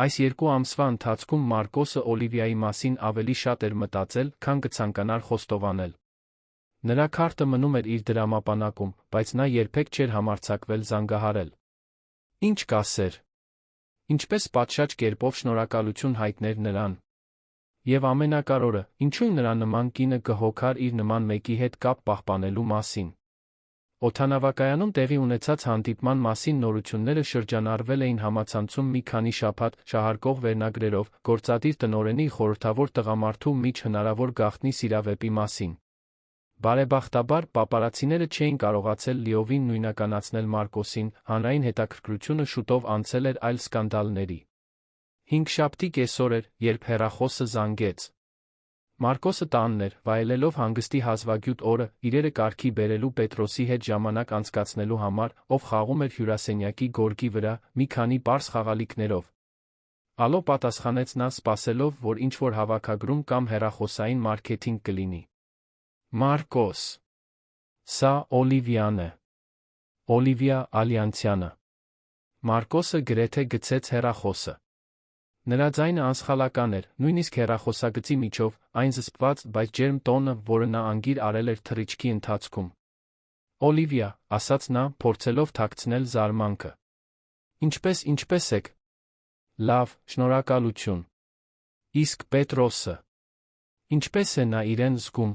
Այս 2 ամսվա ընթացքում Մարկոսը Օլիվիայի մասին ավելի շատ էր մտածել, քան կցանկանար խոստովանել։ Նրա քարտը մնում էր իր դրամապանակում, բայց նա երբեք չէր համարձակվել զանգահարել։ Ինչ կասեր։ Ինչպես պատշաճ կերպով շնորհակալություն հայտներ նրան։ Եվ ամենակարևորը, ինչու նրա նման կինը կհոգար իր նման մեկի հետ կապ պահպանելու մասին։ Օդանավակայանում տեղի ունեցած հանդիպման մասին նորությունները շրջանառվել էին համացանցում մի քանի շաբաթ, շահարկող վերնագրերով, գործադիր տնօրենի խորհրդավոր տղամարդու միջ հնարավոր գաղտնի սիրավեպի մասին։ Բարեբախտաբար, պապարացիները չէին կարողացել լիովին նույնականացնել Մարկոսին, հանրային հետաքրքրությունը շուտով անցել էր այլ սկանդալների։ Հինգշաբթի կեսօր էր, երբ հեռախոսը զանգեց։ Մարկոսը տանն էր, վայելելով հանգստի հազվագյուտ օրը, իրերը կարգի բերելու Պետրոսի հետ ժամանակ անցկացնելու համար, ով խաղում էր հյուրասենյակի գորգի վրա, մի քանի պարզ խաղալիքներով։ Ալո, պատասխանեց նա, սպասելով, որ ինչ-որ հավաքագրում կամ հեռախոսային մարքեթինգ կլինի։ Մարկոս։ Սա Օլիվիան է։ Օլիվիա Ալյանցյանը։ Մարկոսը գրեթե գցեց հեռախոսը։ Նրա ձայնը անսխալական էր, նույնիսկ հեռախոսագծի միջով, այն զսպված, բայց ջերմ տոնը, որը նա անգիր արել էր թռիչքի ընթացքում։ Օլիվիա, ասաց նա, փորձելով թաքցնել զարմանքը։ Ինչպես եք։ Լավ, շնորհակալություն։ Իսկ Պետրոսը։ Ինչպես է նա իրեն զգում։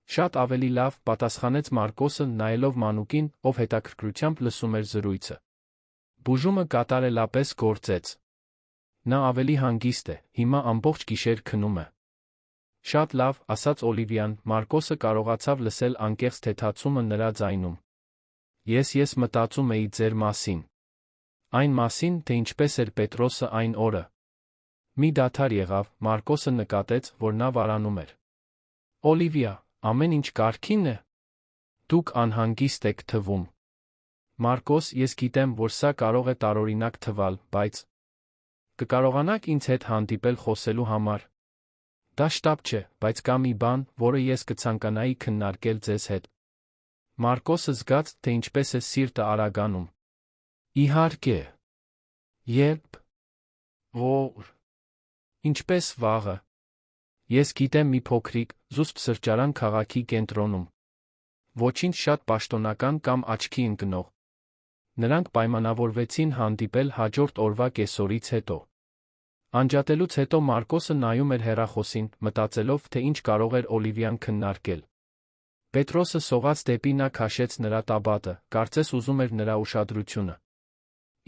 Շատ ավելի լավ, պատասխանեց Մարկոսը, նայելով մանուկին, ով հետաքրքրությամբ լսում էր զրույցը։ Բուժումը կատարելապես գործեց։ Նա ավելի հանգիստ է, հիմա ամբողջ գիշեր քնում է։ Շատ լավ, ասաց Օլիվիան, Մարկոսը կարողացավ լսել անկեղծ թեթացումը նրա ձայնում։ Ես մտածում էի ձեր մասին։ Այն մասին, թե ինչպես էր Պետրոսը այն օրը։ Մի դադար եղավ, Մարկոսը նկատեց, որ նա վարանում էր։ Օլիվիա, ամեն ինչ կարգին է։ Դուք անհանգիստ եք թվում։ Մարկոս, ես գիտեմ, որ սա կարող է տարօրինակ թվալ, բայց կկարողանաք ինձ հետ հանդիպել խոսելու համար։ Դա շտապ չէ, բայց կա մի բան, որը ես կցանկանայի քննարկել ձեզ հետ։ Մարկոսը զգաց, թե ինչպես է սիրտը արագանում։ Իհարկե։ Երբ։ Որ։ Ինչպես վաղը։ Ես գիտեմ մի փոքրիկ, զուսպ սրճարան քաղաքի կենտրոնում։ Ոչինչ շատ պաշտոնական կամ աչքի ընկնող։ Նրանք պայմանավորվեցին հանդիպել հաջորդ օրվա կեսօրից հետո։ Անջատելուց հետո Մարկոսը նայում էր հեռախոսին, մտածելով, թե ինչ կարող էր Օլիվիան քննարկել։ Պետրոսը սողաց դեպի նա քաշեց նրա տաբատը, կարծես ուզում էր նրա ուշադրությունը։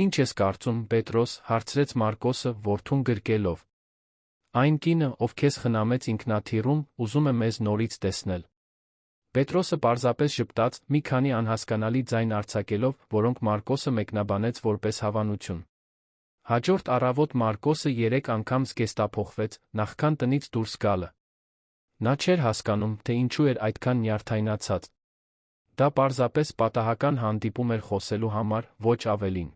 Ինչ ես կարծում, Պետրոս, հարցրեց Մարկոսը, որդուն գրկելով։ Այն կինը, ով քեզ խնամեց ինքնաթիռում, ուզում է մեզ նորից տեսնել։ Պետրոսը պարզապես ժպտաց, մի քանի անհասկանալի ձայն արձակելով, որոնք Մարկոսը մեկնաբանեց որպես հավանություն։ Հաջորդ առավոտ Մարկոսը 3 անգամ զգեստափոխվեց, նախքան տնից դուրս գալը։ Նա չէր հասկանում, թե ինչու էր այդքան նյարդայնացած։ Դա պարզապես պատահական հանդիպում էր խոսելու համար, ոչ ավելին։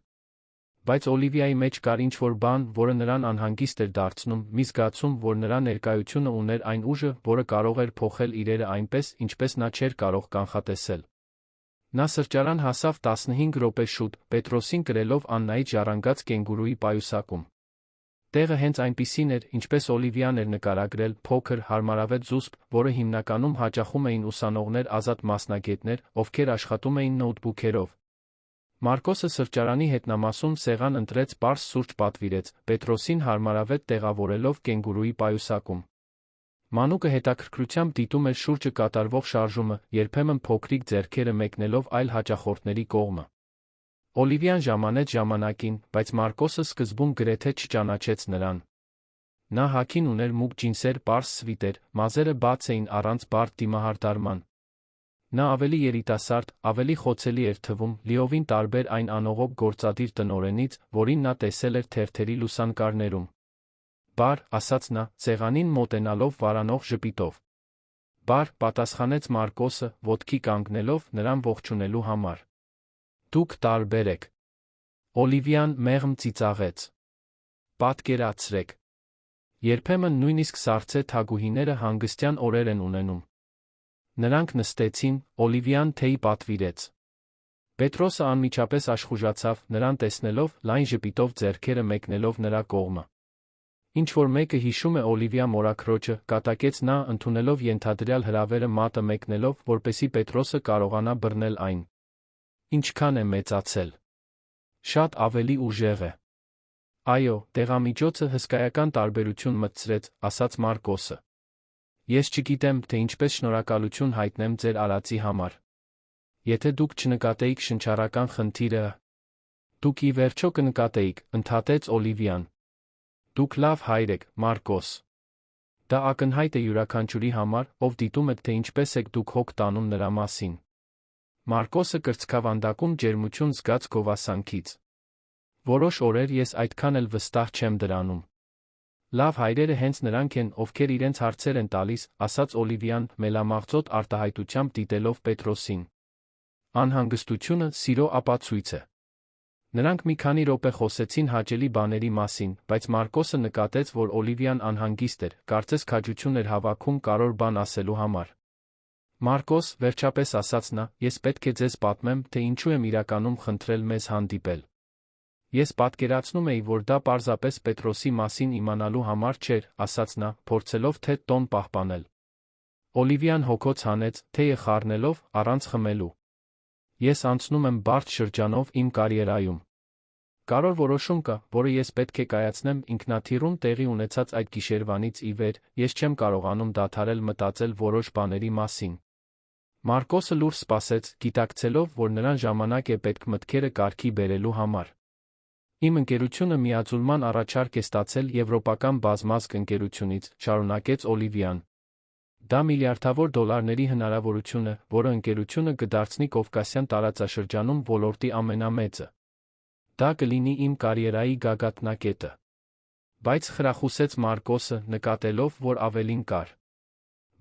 Բայց Օլիվիայի մեջ կար ինչ-որ բան, որը նրան անհանգիստ էր դարձնում, մի զգացում, որ նրա ներկայությունը ուներ այն ուժը, որը կարող էր փոխել իրերը այնպես, ինչպես նա չէր կարող կանխատեսել։ Նա սրճարան հասավ 15 րոպե շուտ, Պետրոսին կրելով Աննայից ժառանգած կենգուրուի պայուսակում։ Տեղը հենց այնպիսին էր, ինչպես Օլիվիան էր նկարագրել, փոքր, հարմարավետ զուսպ, որը հիմնականում հաճախում էին ուսանողներ ազատ մասնագետներ, ովքեր աշխատում էին նոութբուքերով։ Մարկոսը սրճարանի հետնամասում սեղան ընտրեց, պարզ սուրճ պատվիրեց, Պետրոսին հարմարավետ տեղավորելով կենգուրուի պայուսակում։ Մանուկը հետաքրքրությամբ դիտում էր շուրջը կատարվող շարժումը, երբեմն փոքրիկ ձեռքերը մեկնելով այլ հաճախորդների կողմը։ Օլիվիան ժամանեց ժամանակին, բայց Մարկոսը սկզբում գրեթե չճանաչեց նրան։ Նա հագին ուներ մուգ ջինսեր, պարզ սվիտեր, մազերը բաց էին առանց բարդ դիմահարդարման։ Նա ավելի երիտասարդ, ավելի խոցելի էր թվում, լիովին տարբեր այն անողոք գործադիր տնօրենից, որին նա տեսել էր թերթերի լուսանկարներում։ Բար, ասաց նա, սեղանին մոտենալով վարանող ժպիտով։ Բար, պատասխանեց Մարկոսը, ոտքի կանգնելով, նրան ողջունելու համար։ Դուք տարբեր եք։ Օլիվիան մեղմ ծիծաղեց։ Պատկերացրեք։ Երբեմն նույնիսկ սառցե թագուհիները հանգստյան օրեր են ունենում։ Նրանք նստեցին, Օլիվիան թեյ պատվիրեց։ Պետրոսը անմիջապես աշխուժացավ, նրան տեսնելով, լայն ժպիտով ձեռքերը մեկնելով նրա կողմը։ Ինչ-որ մեկը հիշում է Օլիվիա մորաքրոջը, կատակեց նա, ընդունելով ենթադրյալ հրավերը մատը մեկնելով, որպեսզի Պետրոսը կարողանա բռնել այն։ Ինչքան է մեծացել։ Շատ ավելի ուժեղ է։ Այո, դեղամիջոցը հսկայական տարբերություն մտցրեց, ասաց Մարկոսը։ Ես չգիտեմ, թե ինչպես շնորհակալություն հայտնեմ ձեր արածի համար։ Եթե դուք չնկատեիք շնչառական խնդիրը, դուք ի վերջո կնկատեիք, ընդհատեց Օլիվիան։ Դուք լավ հայր եք, Մարկոս։ Դա ակնհայտ է յուրաքանչյուրի համար, ով դիտում է, թե ինչպես եք դուք հոգ տանում նրա մասին։ Մարկոսը կրծքավանդակում ջերմություն զգաց գովասանքից։ Որոշ օրեր ես այդքան էլ վստահ չեմ դրանում։ Լավ հայրերը հենց նրանք են, ովքեր իրենց հարցեր են տալիս, ասաց Օլիվիան, մելամաղձոտ արտահայտությամբ դիտելով Պետրոսին։ Անհանգստությունը սիրո ապացույց է։ Նրանք մի քանի րոպե խոսեցին հաճելի բաների մասին, բայց Մարկոսը նկատեց, որ Օլիվիան անհանգիստ էր, կարծես քաջություն էր հավաքում կարևոր բան ասելու համար։ Մարկոս, վերջապես ասաց նա, ես պետք է ձեզ պատմեմ, թե ինչու եմ իրականում խնդրել մեզ հանդիպել։ Ես պատկերացնում էի, որ դա պարզապես Պետրոսի մասին իմանալու համար չէր, ասաց նա, փորձելով թե տոն պահպանել։ Օլիվիան հոգոց հանեց, թեյը խառնելով, առանց խմելու։ Ես անցնում եմ բարդ շրջանով իմ կարիերայում։ Կարևոր որոշում կա, որը ես պետք է կայացնեմ ինքնաթիռում տեղի ունեցած այդ գիշերվանից ի վեր, ես չեմ կարողանում դադարել մտածել որոշ բաների մասին։ Մարկոսը լուր սպասեց, գիտակցելով, որ նրան ժամանակ է պետք մտքերը կարգի բերելու համար։ Իմ ընկերությունը միաձուլման առաջարկ է ստացել եվրոպական բազմազգ ընկերությունից, շարունակեց Օլիվիան։ Դա միլիարդավոր դոլարների հնարավորություն է, որը ընկերությունը կդարձնի Կովկասյան տարածաշրջանում ոլորտի ամենամեծը։ Դա կլինի իմ կարիերայի գագաթնակետը։ Բայց խրախուսեց Մարկոսը, նկատելով, որ ավելին կար։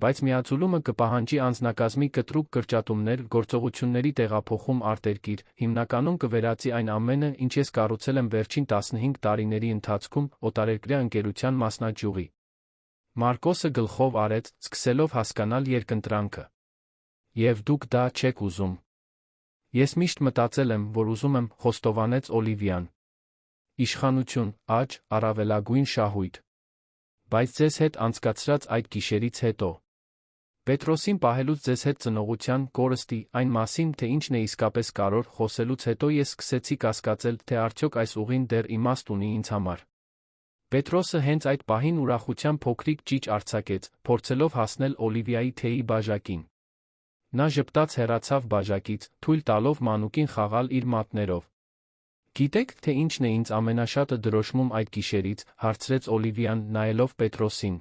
Բայց միաձուլումը կպահանջի անձնակազմի կտրուկ կրճատումներ, գործողությունների տեղափոխում արտերկիր, հիմնականում կվերածի այն ամենը, ինչ ես կառուցել եմ վերջին 15 տարիների ընթացքում, օտարերկրյա ընկերության մասնաճյուղի։ Մարկոսը գլխով արեց, սկսելով հասկանալ երկընտրանքը։ Եվ դուք դա չեք ուզում։ Ես միշտ մտածել եմ, որ ուզում եմ, խոստովանեց Օլիվիան։ Իշխանություն, աճ, առավելագույն շահույթ։ Բայց ձեզ հետ անցկացրած այդ գիշերից հետո։ Պետրոսին պահելուց ձեզ հետ ծնողության, կորստի, այն մասին, թե ինչն է իսկապես կարևոր, խոսելուց հետո ես սկսեցի կասկածել, թե արդյոք այս ուղին դեռ իմաստ ունի ինձ համար։ Պետրոսը հենց այդ պահին ուրախությամբ փոքրիկ ճիչ արձակեց, փորձելով հասնել Օլիվիայի թեյի բաժակին։ Նա ժպտաց հեռացավ բաժակից, թույլ տալով մանուկին խաղալ իր մատներով։ Գիտեք, թե ինչն է ինձ ամենաշատը դրոշմում այդ գիշերից, հարցրեց Օլիվիան, նայելով Պետրոսին։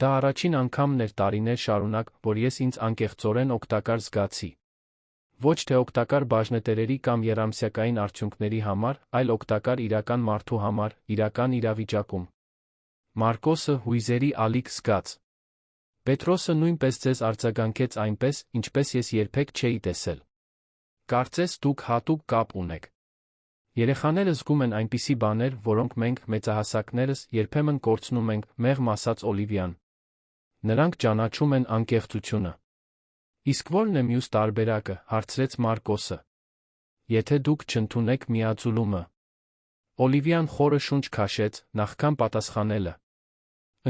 Դա առաջին անգամն էր տարիներ շարունակ, որ ես ինձ անկեղծորեն օգտակար զգացի։ Ոչ թե օգտակար բաժնետերերի կամ եռամսյակային արդյունքների համար, այլ օգտակար իրական մարդու համար, իրական իրավիճակում։ Մարկոսը հույզերի ալիք զգաց։ Պետրոսը նույնպես ձեզ արձագանքեց այնպես, ինչպես ես երբեք չէի տեսել։ Կարծես դուք հատուկ կապ ունեք։ Երեխաները զգում են այնպիսի բաներ, որոնք մենք, մեծահասակներս, երբեմն կորցնում ենք, մեղմ ասաց Օլիվիան։ Նրանք ճանաչում են անկեղծությունը։ Իսկ ո՞րն է մյուս տարբերակը, հարցրեց Մարկոսը։ Եթե դուք չընդունեք միաձուլումը։ Օլիվիան խորը շունչ քաշեց, նախքան պատասխանելը։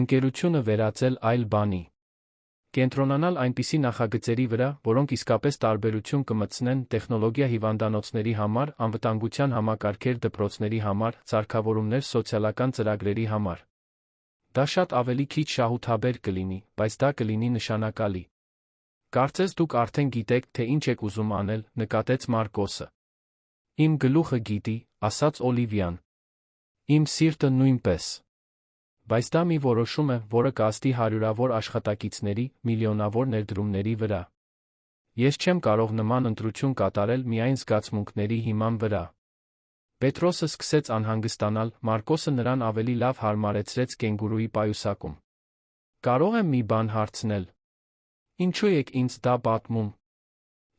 Ընկերությունը վերածել այլ բանի։ Կենտրոնանալ այնպիսի նախագծերի վրա, որոնք իսկապես տարբերություն կմտցնեն տեխնոլոգիա հիվանդանոցների համար, անվտանգության համակարգեր դպրոցների համար, սարքավորումներ սոցիալական ծրագրերի համար։ Դա շատ ավելի քիչ շահութաբեր կլինի, բայց դա կլինի նշանակալի։ Կարծես դուք արդեն գիտեք, թե ինչ եք ուզում անել, նկատեց Մարկոսը։ Իմ գլուխը գիտի, ասաց Օլիվիան։ Իմ սիրտը նույնպես։ Բայց դա մի որոշում է, որը կազդի հարյուրավոր աշխատակիցների, միլիոնավոր ներդրումների վրա։ Ես չեմ կարող նման ընտրություն կատարել միայն զգացմունքների հիման վրա։ Պետրոսը սկսեց անհանգստանալ, Մարկոսը նրան ավելի լավ հարմարեցրեց կենգուրուի պայուսակում։ Կարող եմ մի բան հարցնել։ Ինչու եք ինձ դա պատմում։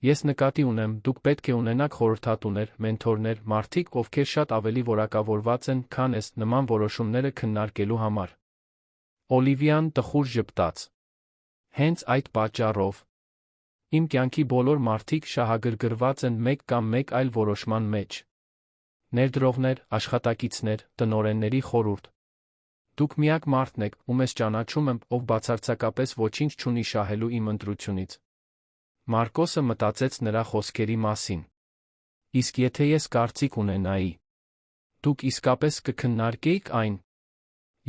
Ես նկատի ունեմ, դուք պետք է ունենաք խորհրդատուներ, մենթորներ, մարդիկ, ովքեր շատ ավելի որակավորված են, քան ես, նման որոշումները քննարկելու համար։ Օլիվիան տխուր ժպտաց։ Հենց այդ պատճառով։ Իմ կյանքի բոլոր մարդիկ շահագրգռված են մեկ կամ մեկ այլ որոշման մեջ։ Ներդրողներ, աշխատակիցներ, տնօրենների խորհուրդ։ Դուք միակ մարդն եք, ում ես ճանաչում եմ, ով բացարձակապես ոչինչ չունի շահելու իմ ընտրությունից։ Մարկոսը մտածեց նրա խոսքերի մասին։ Իսկ եթե ես կարծիք ունենայի, դուք իսկապես կքննարկեիք այն։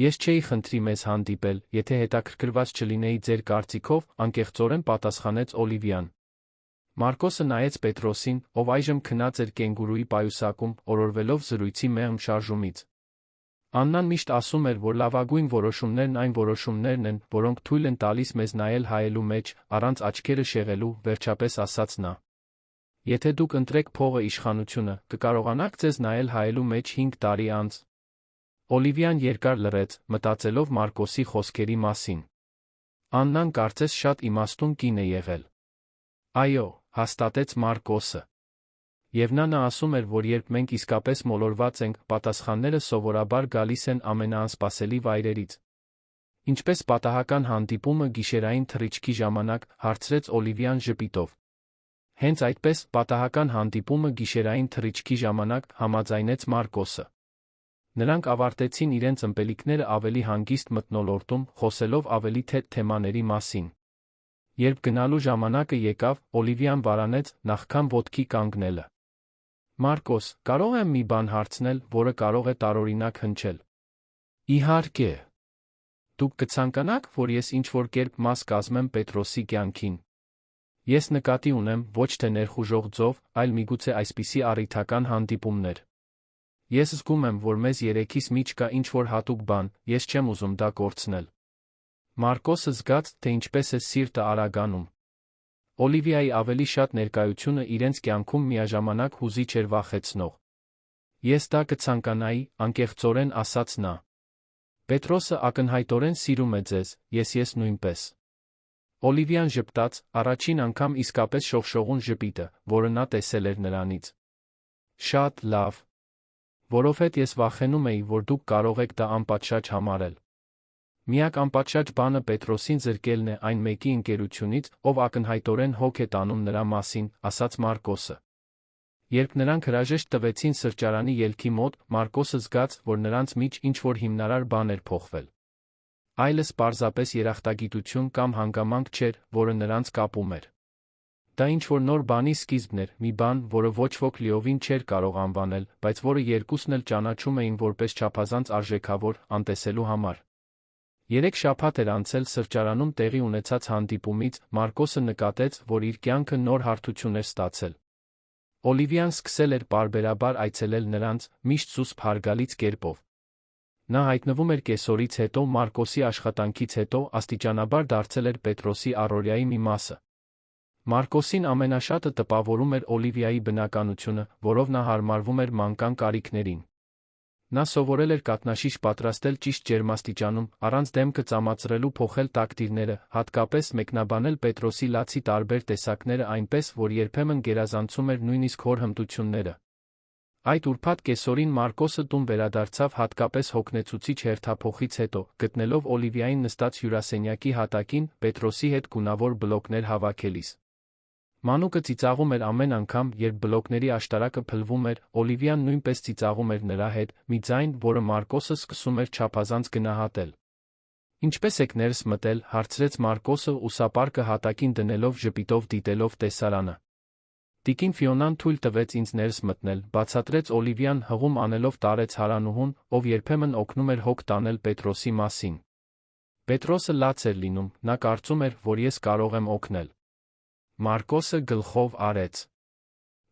Ես չէի խնդրի մեզ հանդիպել, եթե հետաքրքրված չլինեի ձեր կարծիքով, անկեղծորեն պատասխանեց Օլիվիան։ Մարկոսը նայեց Պետրոսին, ով այժմ քնած էր կենգուրուի պայուսակում, օրորվելով զրույցի մեղմ շարժումից։ Աննան միշտ ասում էր, որ լավագույն որոշումներն այն որոշումներն են, որոնք թույլ են տալիս մեզ նայել հայելու մեջ, առանց աչքերը շեղելու, վերջապես ասաց նա։ Եթե դուք ընտրեք փողը իշխանությունը, կկարողանաք ձեզ նայել հայելու մեջ 5 տարի անց։ Օլիվիան երկար լռեց, մտածելով Մարկոսի խոսքերի մասին։ Աննան կարծես շատ իմաստուն կին է եղել։ Այո, հաստատեց Մարկոսը։ Եվ նա ասում էր, որ երբ մենք իսկապես մոլորված ենք, պատասխանները սովորաբար գալիս են ամենաանսպասելի վայրերից։ Ինչպես պատահական հանդիպումը գիշերային թռիչքի ժամանակ, հարցրեց Օլիվիան ժպիտով։ Հենց այդպես, պատահական հանդիպումը գիշերային թռիչքի ժամանակ, համաձայնեց Մարկոսը։ Նրանք ավարտեցին իրենց ըմպելիքները ավելի հանգիստ մթնոլորտում, խոսելով ավելի թեթ թեմաների մասին։ Երբ գնալու ժամանակը եկավ, Օլիվիան վարանեց, նախքան ոտքի կանգնելը։ Մարկոս, կարող եմ մի բան հարցնել, որը կարող է տարօրինակ հնչել։ Իհարկե։ Դուք կցանկանաք, որ ես ինչ-որ կերպ մաս կազմեմ Պետրոսի կյանքին։ Ես նկատի ունեմ ոչ թե ներխուժող ձով, այլ միգուցե այսպիսի առիթական հանդիպումներ։ Ես զգում եմ, որ մեզ երեքիս մեջ կա ինչ-որ հատուկ բան, ես չեմ ուզում դա կորցնել։ Մարկոսը զգաց, թե ինչպես է սիրտը արագանում։ Օլիվիայի ավելի շատ ներկայությունը իրենց կյանքում միաժամանակ հուզիչ էր վախեցնող։ Ես դա կցանկանայի, անկեղծորեն ասաց նա։ Պետրոսը ակնհայտորեն սիրում է ձեզ, ես նույնպես։ Օլիվիան ժպտաց, առաջին անգամ իսկապես շողշողուն ժպիտը, որը նա տեսել էր նրանից։ Շատ լավ։ Որովհետև ես վախենում էի, որ դուք կարող եք դա անպատշաճ համարել։ Միակ անպատշաճ բանը Պետրոսին զրկելն է այն մեկի ընկերությունից, ով ակնհայտորեն հոգ է տանում նրա մասին, ասաց Մարկոսը։ Երբ նրանք հրաժեշտ տվեցին սրճարանի ելքի մոտ, Մարկոսը զգաց, որ նրանց մեջ ինչ-որ հիմնարար բան էր փոխվել։ Այլս պարզապես երախտագիտություն կամ հանգամանք չէր, որը նրանց կապում էր։ Դա ինչ-որ նոր բանի սկիզբն էր, մի բան, որը ոչ ոք լիովին չէր կարող անվանել, բայց որը երկուսն էլ ճանաչում էին որպես չափազանց արժեքավոր, անտեսելու համար։ 3 շաբաթ էր անցել սրճարանում տեղի ունեցած հանդիպումից, Մարկոսը նկատեց, որ իր կյանքը նոր հարթություն էր ստացել։ Օլիվիան սկսել էր պարբերաբար այցելել նրանց, միշտ զուսպ հարգալից կերպով։ Նա հայտնվում էր կեսօրից հետո Մարկոսի աշխատանքից հետո աստիճանաբար դարձել էր Պետրոսի առօրյայի մի մասը։ Մարկոսին ամենաշատը տպավորում էր Օլիվիայի բնականությունը, որով նա հարմարվում էր մանկան կարիքներին։ Նա սովորել էր կաթնաշիշ պատրաստել ճիշտ ջերմաստիճանում, առանց դեմքը ծամացրելու փոխել տակտիրները, հատկապես մեկնաբանել Պետրոսի լացի տարբեր տեսակները այնպես, որ երբեմն գերազանցում էր նույնիսկ հոր հմտությունները։ Այդ ուրբաթ կեսօրին Մարկոսը տուն վերադարձավ հատկապես հոգնեցուցիչ հերթափոխից հետո, գտնելով Օլիվիային նստած հյուրասենյակի հատակին, Պետրոսի հետ գունավոր բլոկներ հավաքելիս։ Մանուկը ծիծաղում էր ամեն անգամ, երբ բլոկների աշտարակը փլվում էր, Օլիվիան նույնպես ծիծաղում էր նրա հետ, մի ձայն, որը Մարկոսը սկսում էր չափազանց գնահատել։ Ինչպե՞ս եք ներս մտել, հարցրեց Մարկոսը ուսապարկը հատակին դնելով ժպիտով դիտելով տեսարանը։ Տիկին Ֆիոնան թույլ տվեց ինձ ներս մտնել, բացատրեց Օլիվիան հղում անելով տարեց հարանուհուն, ով երբեմն օգնում էր հոգ տանել Պետրոսի մասին։ Պետրոսը լաց էր լինում, նա կարծում էր, որ ես կարող եմ օգնել։ Մարկոսը գլխով արեց։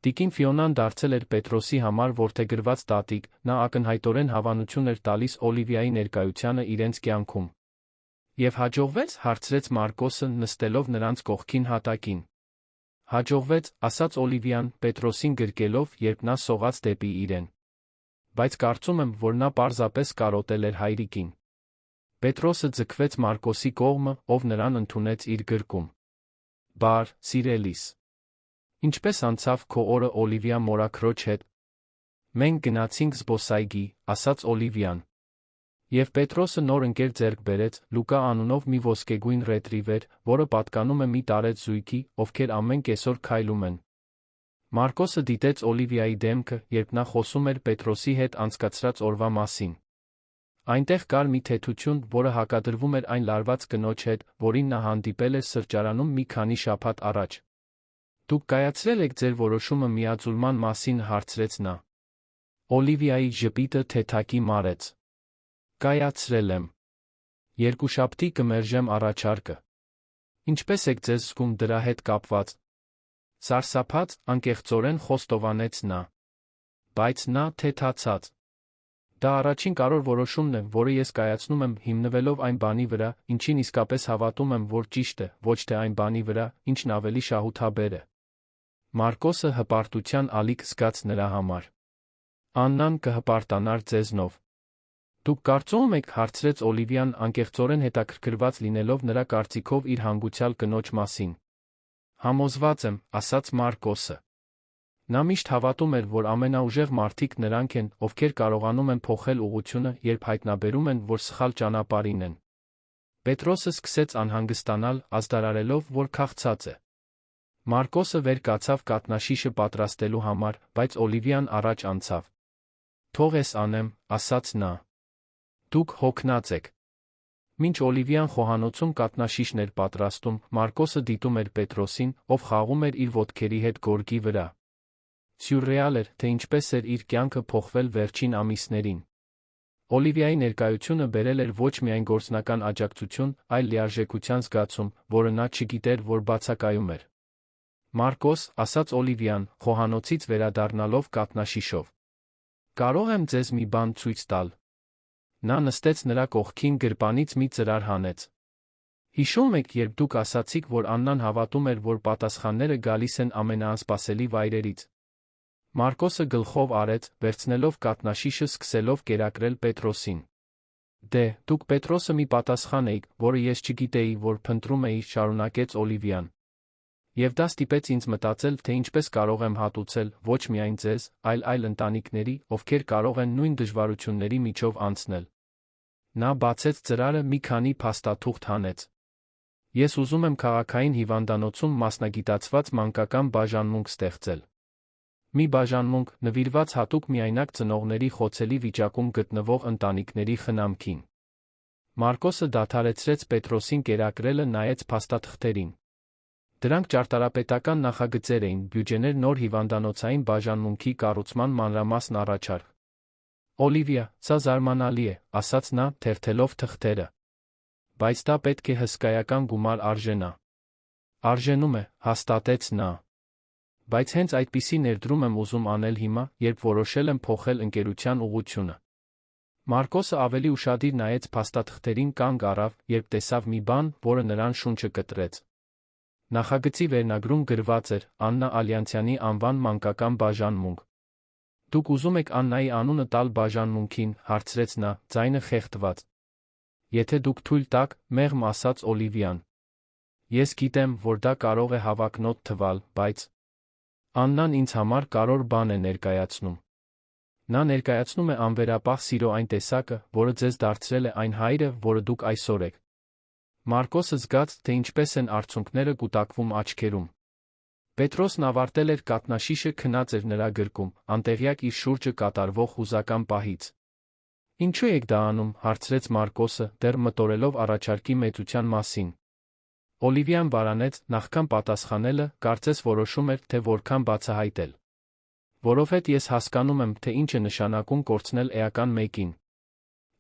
Տիկին Ֆիոնան դարձել էր Պետրոսի համար որդեգրված տատիկ, նա ակնհայտորեն հավանություն էր տալիս Օլիվիայի ներկայությանը իրենց կյանքում։ Եվ հաջողվեց, հարցրեց Մարկոսը, նստելով նրանց կողքին հատակին։ Հաջողվեց, ասաց Օլիվիան, Պետրոսին գրկելով, երբ նա սողաց դեպի իրեն։ Բայց կարծում եմ, որ նա պարզապես կարոտել էր հայրիկին։ Պետրոսը ձգվեց Մարկոսի կողմը, ով նրան ընդունեց իր գրկում։ Բար, սիրելիս։ Ինչպես անցավ քո օրը Օլիվիա մորաքրոջ հետ։ Մենք գնացինք զբոսայգի, ասաց Օլիվիան։ Եվ Պետրոսը նոր ընկեր ձեռք բերեց, Լուկա անունով մի ոսկեգույն ռետրիվեր, որը պատկանում է մի տարեց զույգի, ովքեր ամեն կեսօր քայլում են։ Մարկոսը դիտեց Օլիվիայի դեմքը, երբ նա խոսում էր Պետրոսի հետ անցկացրած օրվա մասին։ Այնտեղ կար մի թեթություն, որը հակադրվում էր այն լարված կնոջ հետ, որին նա հանդիպել էր սրճարանում մի քանի շաբաթ առաջ։ Դուք կայացրել եք ձեր որոշումը միաձուլման մասին, հարցրեց նա։ Օլիվիայի ժպիտը թեթակի մարեց։ Կայացրել եմ։ Երկուշաբթի կմերժեմ առաջարկը։ Ինչպես եք ձեզ զգում դրա հետ կապված։ Սարսափած, անկեղծորեն խոստովանեց նա։ Բայց նա թեթացած։ Դա առաջին կարևոր որոշումն է, որը ես կայացնում եմ, հիմնվելով այն բանի վրա, ինչին իսկապես հավատում եմ, որ ճիշտ է, ոչ թե այն բանի վրա, ինչն ավելի շահութաբեր է։ Մարկոսը հպարտության ալիք զգաց նրա համար։ Աննան կհպարտանար ձեզնով։ Դուք կարծում եք, հարցրեց Օլիվիան անկեղծորեն հետաքրքրված լինելով նրա կարծիքով իր հանգուցյալ կնոջ մասին։ Համոզված եմ, ասաց Մարկոսը։ Նա միշտ հավատում էր, որ ամենաուժեղ մարդիկ նրանք են, ովքեր կարողանում են փոխել ուղղությունը, երբ հայտնաբերում են, որ սխալ ճանապարհին են։ Պետրոսը սկսեց անհանգստանալ, ազդարարելով, որ քաղցած է։ Մարկոսը վեր կացավ կաթնաշիշը պատրաստելու համար, բայց Օլիվիան առաջ անցավ։ Թող ես անեմ, ասաց նա։ Դուք հոգնած եք։ Մինչ Օլիվիան խոհանոցում կաթնաշիշն էր պատրաստում, Մարկոսը դիտում էր Պետրոսին, ով խաղում էր իր ոտքերի հետ գորգի վրա։ Սյուրռեալ էր, թե ինչպես էր իր կյանքը փոխվել վերջին ամիսներին։ Օլիվիայի ներկայությունը բերել էր ոչ միայն գործնական աջակցություն, այլ լիարժեքության զգացում, որը նա չգիտեր, որ բացակայում էր։ Մարկոս, ասաց Օլիվիան, խոհանոցից վերադառնալով կաթնաշիշով։ Կարող եմ ձեզ մի բան ցույց տալ։ Նա նստեց նրա կողքին գրպանից մի ծրար հանեց։ Հիշում եք, երբ դուք ասացիք, որ Աննան հավատում էր, որ պատասխանները գալիս են ամենաանսպասելի վայրերից։ Մարկոսը գլխով արեց, վերցնելով կաթնաշիշը սկսելով կերակրել Պետրոսին։ Դե, դուք Պետրոսը մի պատասխան էիք, որը ես չգիտեի, որ փնտրում էի, շարունակեց Օլիվիան։ Եվ դա ստիպեց ինձ մտածել, թե ինչպես կարող եմ հատուցել, ոչ միայն ձեզ, այլ ընտանիքների, ովքեր կարող են նույն դժվարությունների միջով անցնել։ Նա բացեց ծրարը, մի քանի փաստաթուղթ հանեց։ Ես ուզում եմ քաղաքային հիվանդանոցում մասնագիտացված մանկական բաժանմունք ստեղծել։ Մի բաժանմունք, նվիրված հատուկ միայնակ ծնողների խոցելի վիճակում գտնվող ընտանիքների խնամքին։ Մարկոսը դադարեցրեց Պետրոսին կերակրելը, նայեց փաստաթղթերին։ Դրանք ճարտարապետական նախագծեր էին, բյուջեներ նոր հիվանդանոցային բաժանմունքի կառուցման մանրամասն առաջարկ։ Օլիվիա, սա զարմանալի է, ասաց նա, թերթելով թղթերը։ Բայց դա պետք է հսկայական գումար արժենա։ Արժենում է, հաստատեց նա։ Բայց հենց այդպիսի ներդրում եմ ուզում անել հիմա, երբ որոշել եմ փոխել ընկերության ուղղությունը։ Մարկոսը ավելի ուշադիր նայեց փաստաթղթերին, կանգ առավ, երբ տեսավ մի բան, որը նրան շունչը կտրեց։ Նախագծի վերնագրում գրված էր Աննա Ալյանցյանի անվան մանկական բաժանմունք։ Դուք ուզում եք Աննայի անունը տալ բաժանմունքին, հարցրեց նա, ձայնը խեղդված։ Եթե դուք թույլ տաք, մեղմ ասաց Օլիվիան։ Ես գիտեմ, որ դա կարող է հավակնոտ թվալ, բայց Աննան ինձ համար կարևոր բան է ներկայացնում։ Նա ներկայացնում է անվերապահ սիրո այն տեսակը, որը ձեզ դարձրել է այն հայրը, որը դուք այսօր եք։ Մարկոսը զգաց, թե ինչպես են արցունքները կուտակվում աչքերում։ Պետրոսն ավարտել էր կաթնաշիշը, քնած էր նրա գրկում, անտեղյակ իր շուրջը կատարվող հուզական պահից։ Ինչու եք դա անում, հարցրեց Մարկոսը, դեռ մտորելով առաջարկի մեծության մասին։ Օլիվիան վարանեց, նախքան պատասխանելը, կարծես որոշում էր, թե որքան բացահայտել։ Որովհետև ես հասկանում եմ, թե ինչ է նշանակում կորցնել էական մեկին։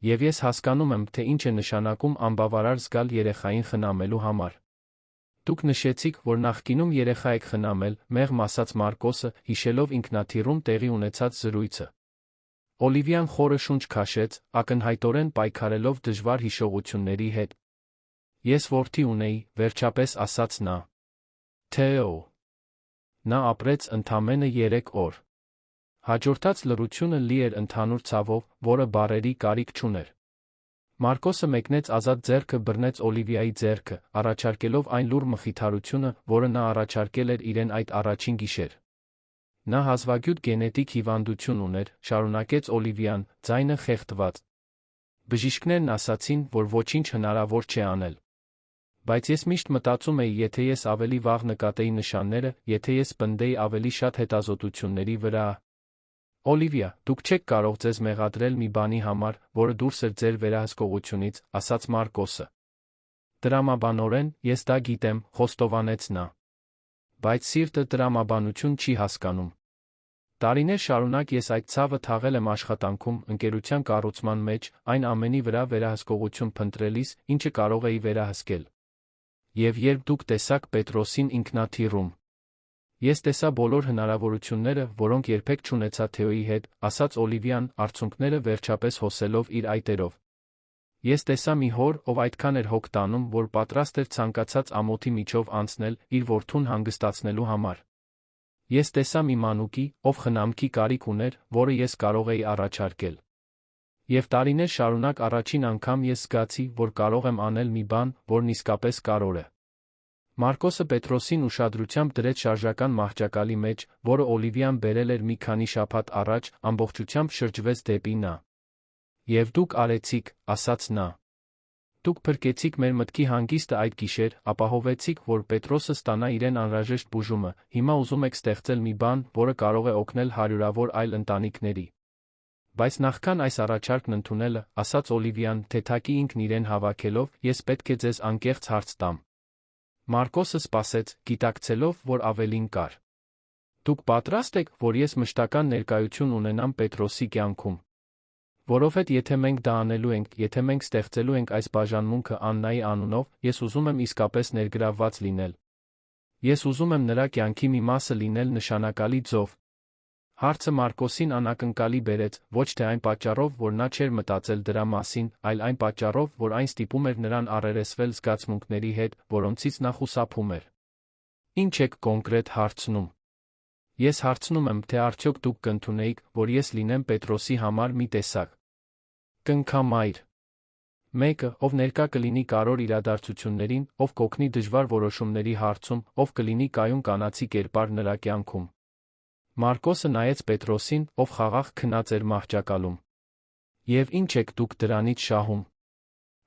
Եվ ես հասկանում եմ, թե ինչ է նշանակում անբավարար զգալ երեխային խնամելու համար։ Դուք նշեցիք, որ նախկինում երեխա եք խնամել, մեղմ ասաց Մարկոսը, հիշելով ինքնաթիռում տեղի ունեցած զրույցը։ Օլիվիան խորը շունչ քաշեց, ակնհայտորեն պայքարելով դժվար հիշողությունների հետ։ Ես որդի ունեի, վերջապես ասաց նա։ Թեո։ Նա ապրեց ընդամենը 3 օր։ Հաջորդած լռությունը լի էր ընդհանուր ցավով, որը բառերի կարիք չուներ։ Մարկոսը մեկնեց ազատ ձեռքը, բռնեց Օլիվիայի ձեռքը, առաջարկելով այն լուռ մխիթարությունը, որը նա առաջարկել էր իրեն այդ առաջին գիշեր։ Նա հազվագյուտ գենետիկ հիվանդություն ուներ, շարունակեց Օլիվիան, ձայնը խեղդված։ Բժիշկներն ասացին, որ ոչինչ հնարավոր չէ անել։ Բայց ես միշտ մտածում էի, եթե ես ավելի վաղ նկատեի նշանները, եթե ես պնդեի ավելի շատ հետազոտությունների վրա։ Օլիվիա, դուք չեք կարող ձեզ մեղադրել մի բանի համար, որը դուրս էր ձեր վերահսկողությունից, ասաց Մարկոսը։ Տրամաբանորեն, ես դա գիտեմ, խոստովանեց նա։ Բայց սիրտը տրամաբանություն չի հասկանում։ Տարիներ շարունակ ես այդ ցավը թաղել եմ աշխատանքում, ընկերության կառուցման մեջ, այն ամենի վրա վերահսկողություն փնտրելիս, ինչը կարող էի վերահսկել։ Եվ երբ դուք տեսաք Պետրոսին ինքնաթիռում, ես տեսա բոլոր հնարավորությունները, որոնք երբեք չունեցա Թեոյի հետ, ասաց Օլիվիան, արցունքները վերջապես հոսելով իր այտերով։ Ես տեսա մի հոր, ով այդքան էր հոգ տանում, որ պատրաստ էր ցանկացած ամոթի միջով անցնել, իր որդուն հանգստացնելու համար։ Ես տեսա մի մանուկի, ով խնամքի կարիք ուներ, որը ես կարող էի առաջարկել։ Եվ տարիներ շարունակ առաջին անգամ ես զգացի, որ կարող եմ անել մի բան, որն իսկապես կարևոր է։ Մարկոսը Պետրոսին ուշադրությամբ դրեց շարժական մահճակալի մեջ, որը Օլիվիան բերել էր մի քանի շաբաթ առաջ, ամբողջությամբ շրջվեց դեպի նա։ Եվ դուք արեցիք, ասաց նա։ Դուք փրկեցիք մեր մտքի հանգիստը այդ գիշեր, ապահովեցիք, որ Պետրոսը ստանա իրեն անհրաժեշտ բուժումը, հիմա ուզում եք ստեղծել մի բան, որը կարող է օգնել հարյուրավոր այլ ընտանիքների։ Բայց նախքան այս առաջարկն ընդունելը, ասաց Օլիվիան, թեթակի ինքն իրեն հավաքելով, ես պետք է ձեզ անկեղծ հարց տամ։ Մարկոսը սպասեց, գիտակցելով, որ ավելին կար։ Դուք պատրաստ եք, որ ես մշտական ներկայություն ունենամ Պետրոսի կյանքում։ Որովհետև եթե մենք դա անելու ենք, եթե մենք ստեղծելու ենք այս բաժանմունքը Աննայի անունով, ես ուզում եմ իսկապես ներգրավված լինել։ Ես ուզում եմ նրա կյանքի մի մասը լինել նշանակալի ձով։ Հարցը Մարկոսին անակնկալի բերեց, ոչ թե այն պատճառով, որ նա չէր մտածել դրա մասին, այլ այն պատճառով, որ այն ստիպում էր նրան առերեսվել զգացմունքների հետ, որոնցից նա խուսափում էր։ Ինչ եք կոնկրետ հարցնում։ Ես հարցնում եմ, թե արդյոք դուք կընդունեիք, որ ես լինեմ Պետրոսի համար մի տեսակ կնքամայր։ Մեկը, ով ներկա կլինի կարևոր իրադարձություններին, ով կօգնի դժվար որոշումների հարցում, ով կլինի կայուն կանացի կերպար նրա կյանքում։ Մարկոսը նայեց Պետրոսին, ով խաղաղ քնած էր մահճակալում։ Եվ ինչ եք դուք դրանից շահում։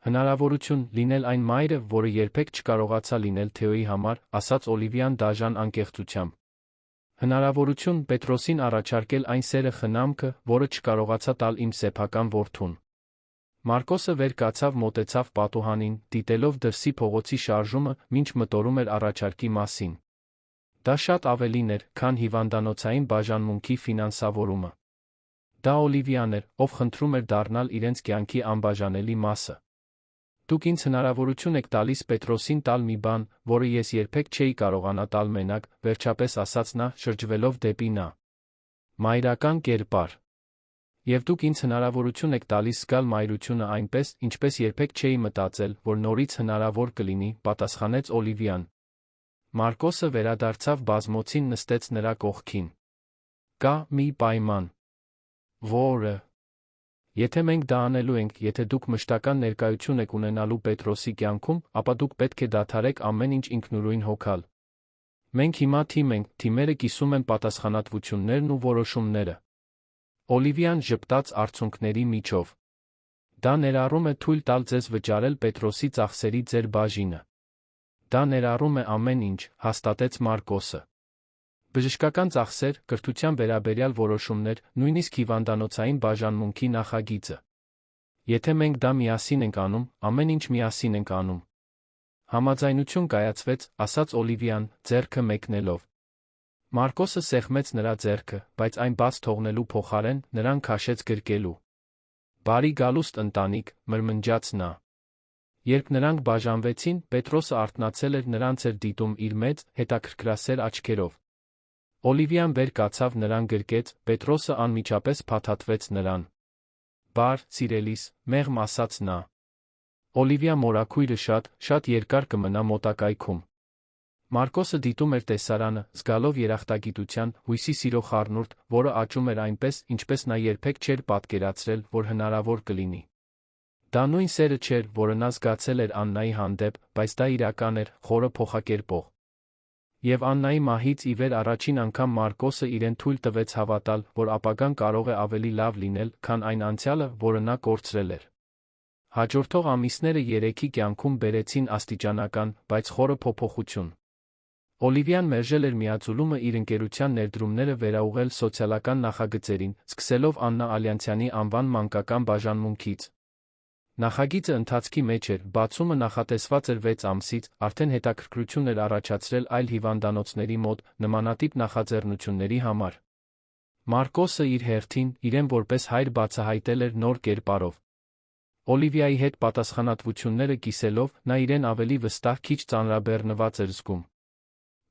Հնարավորություն լինել այն մայրը, որը երբեք չկարողացա լինել Թեոյի համար, ասաց Օլիվիան դաժան անկեղծությամբ։ Հնարավորություն Պետրոսին առաջարկել այն սերը խնամքը, որը չկարողացա տալ իմ սեփական որդուն։ Մարկոսը վեր կացավ, մոտեցավ պատուհանին, դիտելով դրսի փողոցի շարժումը, մինչ մտորում էր առաջարկի մասին։ Դա շատ ավելին էր, քան հիվանդանոցային բաժանմունքի ֆինանսավորումը։ Դա Օլիվիան էր, ով խնդրում էր դառնալ իրենց կյանքի անբաժանելի մասը։ Դուք ինձ հնարավորություն եք տալիս Պետրոսին տալ մի բան, որը ես երբեք չէի կարողանա տալ մենակ, վերջապես ասաց նա, շրջվելով դեպի նա. Մայրական կերպար։ Եվ դուք ինձ հնարավորություն եք տալիս զգալ մայրությունը այնպես, ինչպես երբեք չէի մտածել, որ նորից հնարավոր կլինի, պատասխանեց Օլիվիան։ Մարկոսը վերադարձավ բազմոցին, նստեց նրա կողքին։ Կա մի պայման։ Որը։ Եթե մենք դա անելու ենք, եթե դուք մշտական ներկայություն եք ունենալու Պետրոսի կյանքում, ապա դուք պետք է դադարեք ամեն ինչ ինքնուրույն հոգալ։ Մենք հիմա թիմ ենք, թիմերը կիսում են պատասխանատվություններն ու որոշումները։ Օլիվիան ժպտաց արցունքների միջով։ Դա ներառում է թույլ տալ ձեզ վճարել Պետրոսի ծախսերի ձեր բաժինը։ Դա ներառում է ամեն ինչ, հաստատեց Մարկոսը։ Բժշկական ծախսեր, կրթության վերաբերյալ որոշումներ, նույնիսկ հիվանդանոցային բաժանմունքի նախագիծը։ Եթե մենք դա միասին ենք անում, ամեն ինչ միասին ենք անում։ Համաձայնություն կայացվեց, ասաց Օլիվիան, ձեռքը մեկնելով։ Մարկոսը սեղմեց նրա ձեռքը, բայց այն բաց թողնելու փոխարեն նրան քաշեց գրկելու։ Բարի գալուստ ընտանիք, մրմնջաց նա։ Երբ նրանք բաժանվեցին, Պետրոսը արթնացել էր, նրանց էր դիտում իր մեծ, հետաքրքրասեր աչքերով։ Օլիվիան վեր կացավ, նրան գրկեց, Պետրոսը անմիջապես փաթաթվեց նրան։ Բար, սիրելիս, մեղմ ասաց նա։ Օլիվիա մորաքույրը շատ երկար կմնա մոտակայքում։ Մարկոսը դիտում էր տեսարանը, զգալով երախտագիտության, հույսի սիրո խառնուրդ, որը աճում էր այնպես, ինչպես նա երբեք չէր պատկերացրել, որ հնարավոր կլինի։ Դա նույն սերը չէր, որը նա զգացել էր Աննայի հանդեպ, բայց դա իրական էր, խորը փոխակերպող։ Եվ Աննայի մահից ի վեր առաջին անգամ Մարկոսը իրեն թույլ տվեց հավատալ, որ ապագան կարող է ավելի լավ լինել, քան այն անցյալը, որը նա կորցրել էր։ Հաջորդող ամիսները երեքի կյանքում բերեցին աստիճանական, բայց խորը փոփոխություն։ Օլիվիան մերժել էր միաձուլումը իր ընկերության ներդրումները վերաուղղել սոցիալական նախագծերին, սկսելով Աննա Ալյանցյանի անվան մանկական բաժանմունքից։ Նախագիծը ընթացքի մեջ էր, բացումը նախատեսված էր 6 ամսից, արդեն հետաքրքրություն էր առաջացրել այլ հիվանդանոցների մոտ նմանատիպ նախաձեռնությունների համար։ Մարկոսը իր հերթին, իրեն որպես հայր բացահայտել էր նոր կերպարով։ Օլիվիայի հետ պատասխանատվությունները կիսելով, նա իրեն ավելի վստահ, քիչ ծանրաբեռնված էր զգում։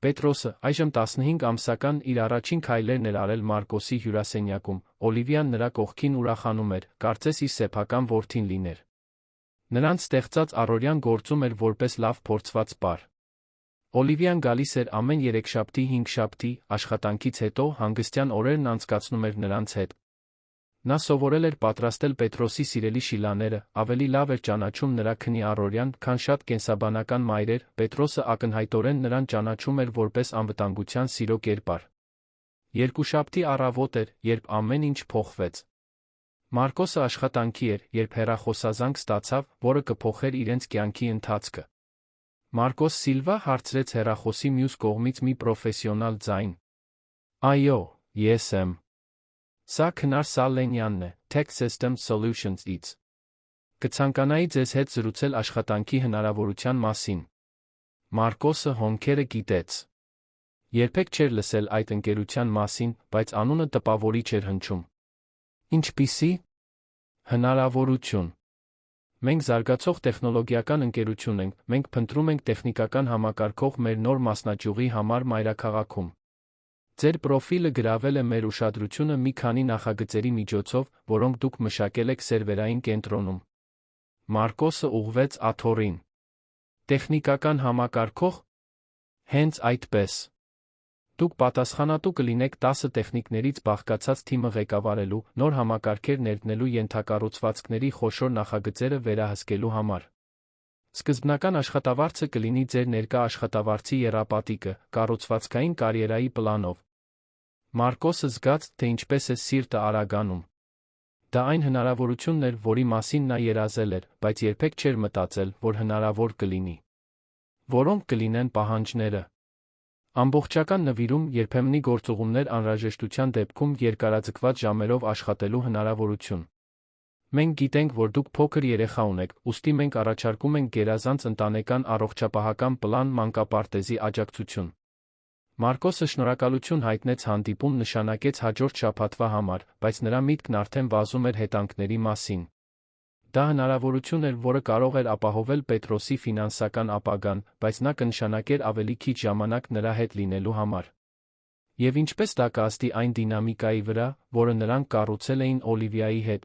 Պետրոսը, այժմ 15 ամսական, իր առաջին քայլերն էր արել Մարկոսի հյուրասենյակում, Օլիվիան նրա կողքին ուրախանում էր, կարծես իր սեփական որդին լիներ։ Նրանց ստեղծած առօրյան գործում էր որպես լավ փորձված պար։ Օլիվիան գալիս էր ամեն երեքշաբթի-հինգշաբթի, աշխատանքից հետո հանգստյան օրերն անցկացնում էր նրանց հետ։ Նա սովորել էր պատրաստել Պետրոսի սիրելի շիլաները, ավելի լավ էր ճանաչում նրա քնի առօրյան, քան շատ կենսաբանական մայրեր, Պետրոսը ակնհայտորեն նրան ճանաչում էր որպես անվտանգության սիրո կերպար։ Երկուշաբթի առավոտ էր, երբ ամեն ինչ փոխվեց։ Մարկոսը աշխատանքի էր, երբ հեռախոսազանգ ստացավ, որը կփոխեր իրենց կյանքի ընթացքը։ Մարկոս Սիլվա, հարցրեց հեռախոսի մյուս կողմից մի պրոֆեսիոնալ ձայն։ Այո, ես եմ։ Սա Քնար Սալենյանն է, Tech System Solutions-ից։ Կցանկանայի ձեզ հետ զրուցել աշխատանքի հնարավորության մասին։ Մարկոսը հոնքերը կիտեց։ Երբեք չէր լսել այդ ընկերության մասին, բայց անունը տպավորիչ էր հնչում։ Ինչպիսի՞։ Հնարավորություն։ Մենք զարգացող տեխնոլոգիական ընկերություն ենք, մենք փնտրում ենք տեխնիկական համակարգող մեր նոր մասնաճյուղի համար մայրաքաղաքում։ Ձեր պրոֆիլը գրավել է մեր ուշադրությունը մի քանի նախագծերի միջոցով, որոնք դուք մշակել եք սերվերային կենտրոնում։ Մարկոսը ուղղվեց աթոռին։ Տեխնիկական համակարգող։ Հենց այդպես։ Դուք պատասխանատու կլինեք 10 տեխնիկներից բաղկացած թիմը ղեկավարելու, նոր համակարգեր ներդնելու, ենթակառուցվածքների խոշոր նախագծերը վերահսկելու համար։ Սկզբնական աշխատավարձը կլինի ձեր ներկա աշխատավարձի եռապատիկը, կառուցվածքային կարիերայի պլանով։ Մարկոսը զգաց, թե ինչպես է սիրտը արագանում։ Դա այն հնարավորությունն էր, որի մասին նա երազել էր, բայց երբեք չէր մտածել, որ հնարավոր կլինի։ Որոնք կլինեն պահանջները։ Ամբողջական նվիրում, երբեմնի գործուղումներ, անհրաժեշտության դեպքում երկարաձգված ժամերով աշխատելու հնարավորություն։ Մենք գիտենք, որ դուք փոքր երեխա ունեք, ուստի մենք առաջարկում ենք գերազանց ընտանեկան առողջապահական պլան, մանկապարտեզի աջակցություն։ Մարկոսը շնորհակալություն հայտնեց հանդիպում նշանակեց հաջորդ շաբաթվա համար, բայց նրա միտքն արդեն վազում էր հետանքների մասին։ Դա հնարավորություն էր, որը կարող էր ապահովել Պետրոսի ֆինանսական ապագան, բայց նա կնշանակեր ավելի քիչ ժամանակ նրա հետ լինելու համար։ Եվ ինչպես դա կազդի այն դինամիկայի վրա, որը նրանք կառուցել էին Օլիվիայի հետ։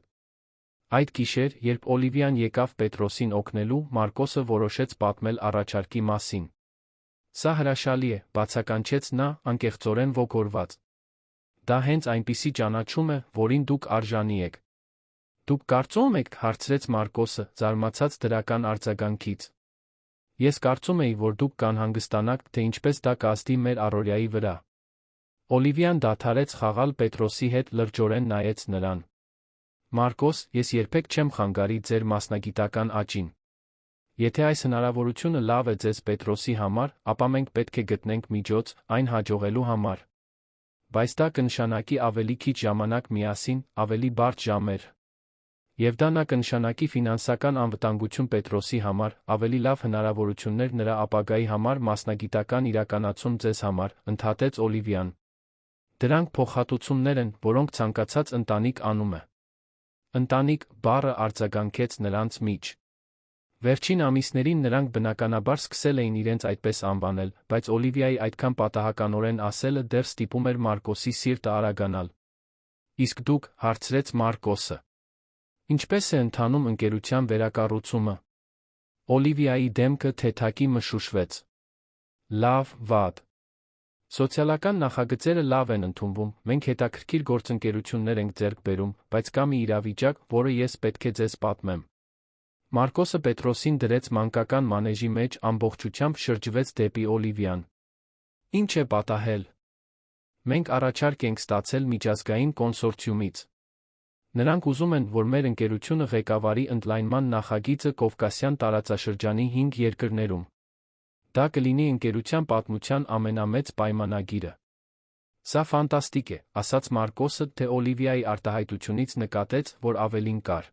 Այդ գիշեր, երբ Օլիվիան եկավ Պետրոսին օգնելու, Մարկոսը որոշեց պատմել առաջարկի մասին։ Սա հրաշալի է, բացականչեց նա, անկեղծորեն ոգորված։ Դա հենց այնպիսի ճանաչում է, որին դուք արժանի եք։ Դուք կարծում եք, հարցրեց Մարկոսը, զարմացած դրական արձագանքից։ Ես կարծում էի, որ դուք կանհանգստանաք, թե ինչպես դա կազդի մեր առօրյայի վրա։ Օլիվիան դադարեց խաղալ Պետրոսի հետ, լրջորեն նայեց նրան։ Մարկոս, ես երբեք չեմ խանգարի ձեր մասնագիտական աճին։ Եթե այս հնարավորությունը լավ է ձեզ Պետրոսի համար, ապա մենք պետք է գտնենք միջոց այն հաջողելու համար։ Բայց դա կնշանակի ավելի քիչ ժամանակ միասին, ավելի բարդ ժամեր։ Եվ դա նա կնշանակի ֆինանսական անվտանգություն Պետրոսի համար, ավելի լավ հնարավորություններ նրա ապագայի համար, մասնագիտական իրականացում ձեզ համար, ընդհատեց Օլիվիան։ Դրանք փոխհատուցումներ են, որոնք ցանկացած ընտանիք անում է։ Ընտանիք բառը արձագանքեց նրանց միջ։ Վերջին ամիսներին նրանք բնականաբար սկսել էին իրենց այդպես անվանել, բայց Օլիվիայի այդքան պատահականորեն ասելը դեռ ստիպում էր Մարկոսի սիրտը արագանալ։ Իսկ դուք, հարցրեց Մարկոսը։ Ինչպես է ընթանում ընկերության վերակառուցումը։ Օլիվիայի դեմքը թեթակի մշուշվեց։ Լավ, վատ։ Սոցիալական նախագծերը լավ են ընդունվում, մենք հետաքրքիր գործընկերություններ ենք ձեռք բերում, բայց կա մի իրավիճակ, որը ես պետք է ձեզ պատմեմ։ Մարկոսը Պետրոսին դրեց մանկական մանեժի մեջ, ամբողջությամբ շրջվեց դեպի Օլիվիան։ Ինչ է պատահել։ Մենք առաջարկ ենք ստացել միջազգային կոնսորցիումից։ Նրանք ուզում են, որ մեր ընկերությունը ղեկավարի ընդլայնման նախագիծը Կովկասյան տարածաշրջանի 5 երկրներում։ Դա կլինի ընկերության պատմության ամենամեծ պայմանագիրը։ Սա ֆանտաստիկ է, ասաց Մարկոսը, թե Օլիվիայի արտահայտությունից նկատեց, որ ավելին կար։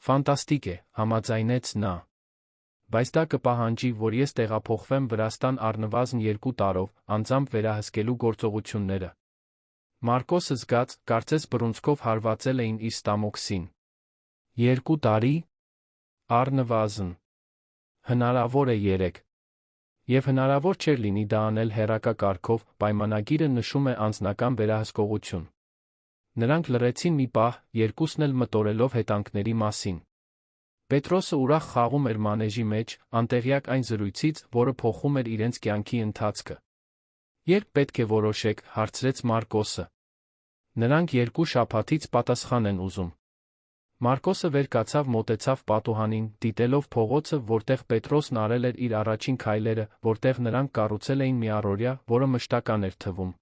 Ֆանտաստիկ է, համաձայնեց նա։ Բայց դա կպահանջի, որ ես տեղափոխվեմ Վրաստան առնվազն 2 տարով, անձամբ վերահսկելու գործողությունները։ Մարկոսը զգաց, կարծես բռունցքով հարվածել էին իր ստամոքսին։ 2 տարի։ Առնվազն։ Հնարավոր է 3։ Եվ հնարավոր չէր լինի դա անել հեռակա կարգով, պայմանագիրը նշում է անձնական վերահսկողություն։ Նրանք լռեցին մի պահ, երկուսն էլ մտորելով հետանքների մասին։ Պետրոսը ուրախ խաղում էր մանեժի մեջ, անտեղյակ այն զրույցից, որը փոխում էր իրենց կյանքի ընթացքը։ Երբ պետք է որոշեք, հարցրեց Մարկոսը։ Նրանք 2 շաբաթից պատասխան են ուզում։ Մարկոսը վեր կացավ, մոտեցավ պատուհանին, դիտելով փողոցը, որտեղ Պետրոսն արել էր իր առաջին քայլերը, որտեղ նրանք կառուցել էին մի առօրյա, որը մշտական էր թվում։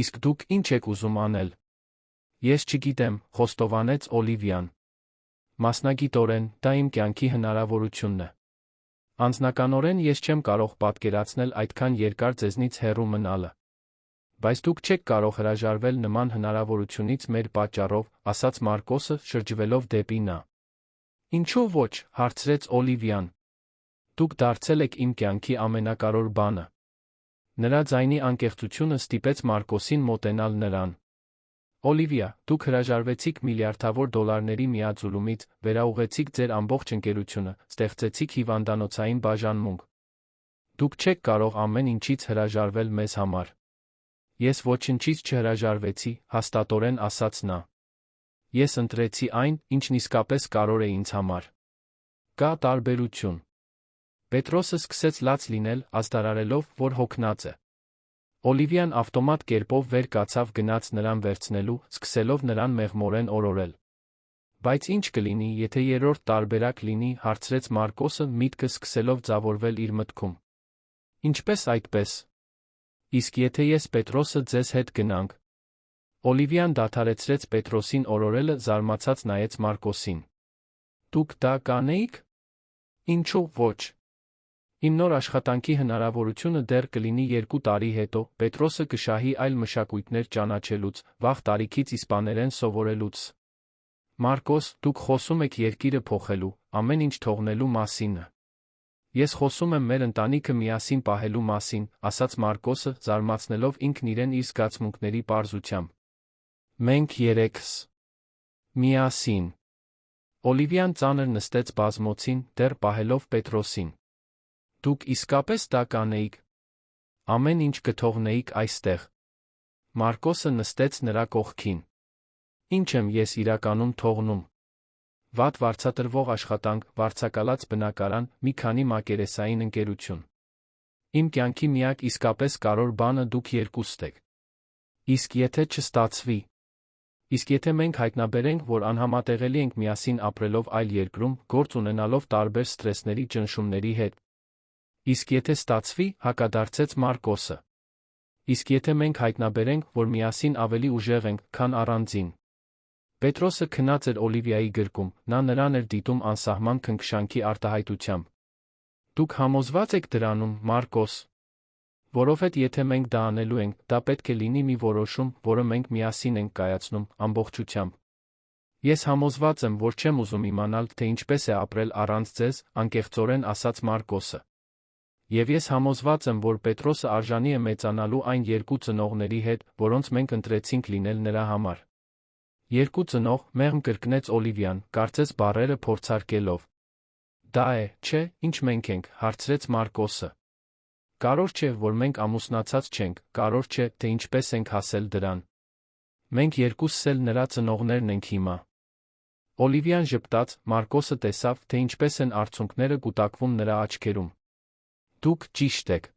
Իսկ դուք ինչ եք ուզում անել։ Ես չգիտեմ, խոստովանեց Օլիվիան։ Մասնագիտորեն, դա իմ կյանքի հնարավորությունն է։ Անձնականորեն ես չեմ կարող պատկերացնել այդքան երկար ձեզնից հեռու մնալը։ Բայց դուք չեք կարող հրաժարվել նման հնարավորությունից մեր պատճառով, ասաց Մարկոսը, շրջվելով դեպի նա։ Ինչու ոչ, հարցրեց Օլիվիան։ Դուք դարձել եք իմ կյանքի ամենակարևոր բանը։ Նրա ձայնի անկեղծությունը ստիպեց Մարկոսին մոտենալ նրան։ Օլիվիա, դուք հրաժարվեցիք միլիարդավոր դոլարների միաձուլումից, վերաուղեցիք ձեր ամբողջ ընկերությունը, ստեղծեցիք հիվանդանոցային բաժանմունք։ Դուք չեք կարող ամեն ինչից հրաժարվել մեզ համար։ Ես ոչնչից չհրաժարվեցի, հաստատորեն ասաց նա։ Ես ընտրեցի այն, ինչն իսկապես կարևոր է ինձ համար։ Կա տարբերություն։ Պետրոսը սկսեց լաց լինել, ազդարարելով, որ հոգնած է։ Օլիվիան ավտոմատ կերպով վեր կացավ, գնաց նրան վերցնելու, սկսելով նրան մեղմորեն օրորել։ Բայց ինչ կլինի, եթե երրորդ տարբերակ լինի, հարցրեց Մարկոսը, միտքը սկսելով ձավորվել իր մտքում։ Ինչպես այդպես։ Իսկ եթե ես Պետրոսը ձեզ հետ գնանք։ Օլիվիան դադարեցրեց Պետրոսին օրորելը, զարմացած նայեց Մարկոսին։ Դուք դա կանեիք։ Ինչու ոչ։ Իմ նոր աշխատանքի հնարավորությունը դեռ կլինի 2 տարի հետո, Պետրոսը կշահի այլ մշակույթներ ճանաչելուց, վաղ տարիքից իսպաներեն սովորելուց։ Մարկոս, դուք խոսում եք երկիրը փոխելու, ամեն ինչ թողնելու մասին։ Ես խոսում եմ մեր ընտանիքը միասին պահելու մասին, ասաց Մարկոսը, զարմացնելով ինքն իրեն իր զգացմունքների պարզությամբ։ Մենք 3-ս։ Միասին։ Օլիվիան ծանր նստեց բազմոցին, դեռ պահելով Պետրոսին։ Դուք իսկապես դա կանեիք։ Ամեն ինչ կթողնեիք այստեղ։ Մարկոսը նստեց նրա կողքին։ Ինչ եմ ես իրականում թողնում։ Վատ վարձատրվող աշխատանք, վարձակալած բնակարան, մի քանի մակերեսային ընկերություն։ Իմ կյանքի միակ իսկապես կարևոր բանը դուք երկուստ եք։ Իսկ եթե չստացվի։ Իսկ եթե մենք հայտնաբերենք, որ անհամատեղելի ենք միասին ապրելով այլ երկրում, գործ ունենալով տարբեր սթրեսների ճնշումների հետ։ Իսկ եթե ստացվի, հակադարձեց Մարկոսը։ Իսկ եթե մենք հայտնաբերենք, որ միասին ավելի ուժեղ ենք, քան առանձին։ Պետրոսը քնած էր Օլիվիայի գրկում, նա նրան էր դիտում անսահման քնքշանքի արտահայտությամբ։ Դուք համոզված եք դրանում, Մարկոս։ Որովհետև եթե մենք դա անելու ենք, դա պետք է լինի մի որոշում, որը մենք միասին ենք կայացնում, ամբողջությամբ։ Ես համոզված եմ, որ չեմ ուզում իմանալ, թե ինչպես է ապրել առանց ձեզ, անկեղծորեն ասաց Մարկոսը։ Եվ ես համոզված եմ, որ Պետրոսը արժանի է մեծանալու այն երկու ծնողների հետ, որոնց մենք ընտրեցինք լինել նրա համար։ Երկու ծնող, մեղմ կրկնեց Օլիվիան, կարծես բառերը փորձարկելով։ Դա է, չէ, ինչ մենք ենք, հարցրեց Մարկոսը։ Կարևոր չէ, որ մենք ամուսնացած չենք, կարևոր չէ, թե ինչպես ենք հասել դրան։ Մենք երկուսս էլ նրա ծնողներն ենք հիմա։ Օլիվիան ժպտաց, Մարկոսը տեսավ, թե ինչպես են արցունքները կուտակվում նրա աչքերում։ Դուք ճիշտ եք։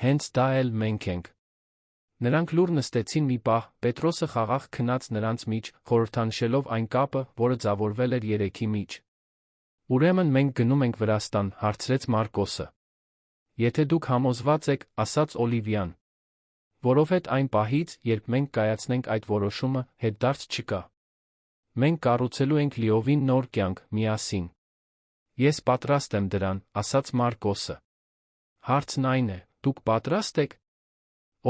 Հենց դա էլ մենք ենք։ Նրանք լուռ նստեցին մի պահ, Պետրոսը խաղաղ քնած նրանց միջ, խորհրդանշելով այն կապը, որը ձևավորվել էր երեքի միջ։ Ուրեմն մենք գնում ենք Վրաստան, հարցրեց Մարկոսը։ Եթե դուք համոզված եք, ասաց Օլիվիան։ Որովհետև այն պահից, երբ մենք կայացնենք այդ որոշումը, հետդարձ չկա։ Մենք կառուցելու ենք լիովին նոր կյանք, միասին։ Ես պատրաստ եմ դրան, ասաց Մարկոսը։ Հարցն այն է, դուք պատրաստ եք։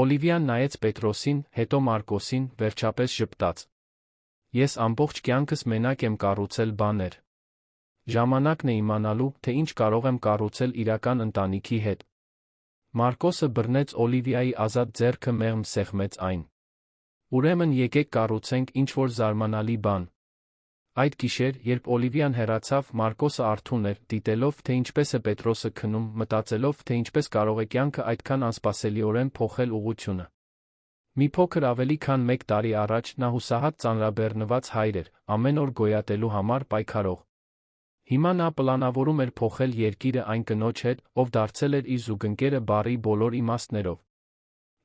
Օլիվիան նայեց Պետրոսին, հետո Մարկոսին, վերջապես ժպտաց։ Ես ամբողջ կյանքս մենակ եմ կառուցել բաներ։ Ժամանակն է իմանալու, թե ինչ կարող եմ կառուցել իրական ընտանիքի հետ։ Մարկոսը բռնեց Օլիվիայի ազատ ձեռքը մեղմ սեղմեց այն։ Ուրեմն եկեք կառուցենք ինչ-որ զարմանալի բան։ Այդ գիշեր, երբ Օլիվիան հեռացավ, Մարկոսը արթուն էր, դիտելով, թե ինչպես է Պետրոսը քնում, մտածելով, թե ինչպես կարող է կյանքը այդքան անսպասելիորեն փոխել ուղղությունը։ Մի փոքր ավելի քան 1 տարի առաջ նա հուսահատ ծանրաբեռնված հայր էր, ամեն օր գոյատելու համար պայքարող։ Հիմա նա պլանավորում էր փոխել երկիրը այն կնոջ հետ, ով դարձել էր իր զուգընկերը բառի բոլոր իմաստներով։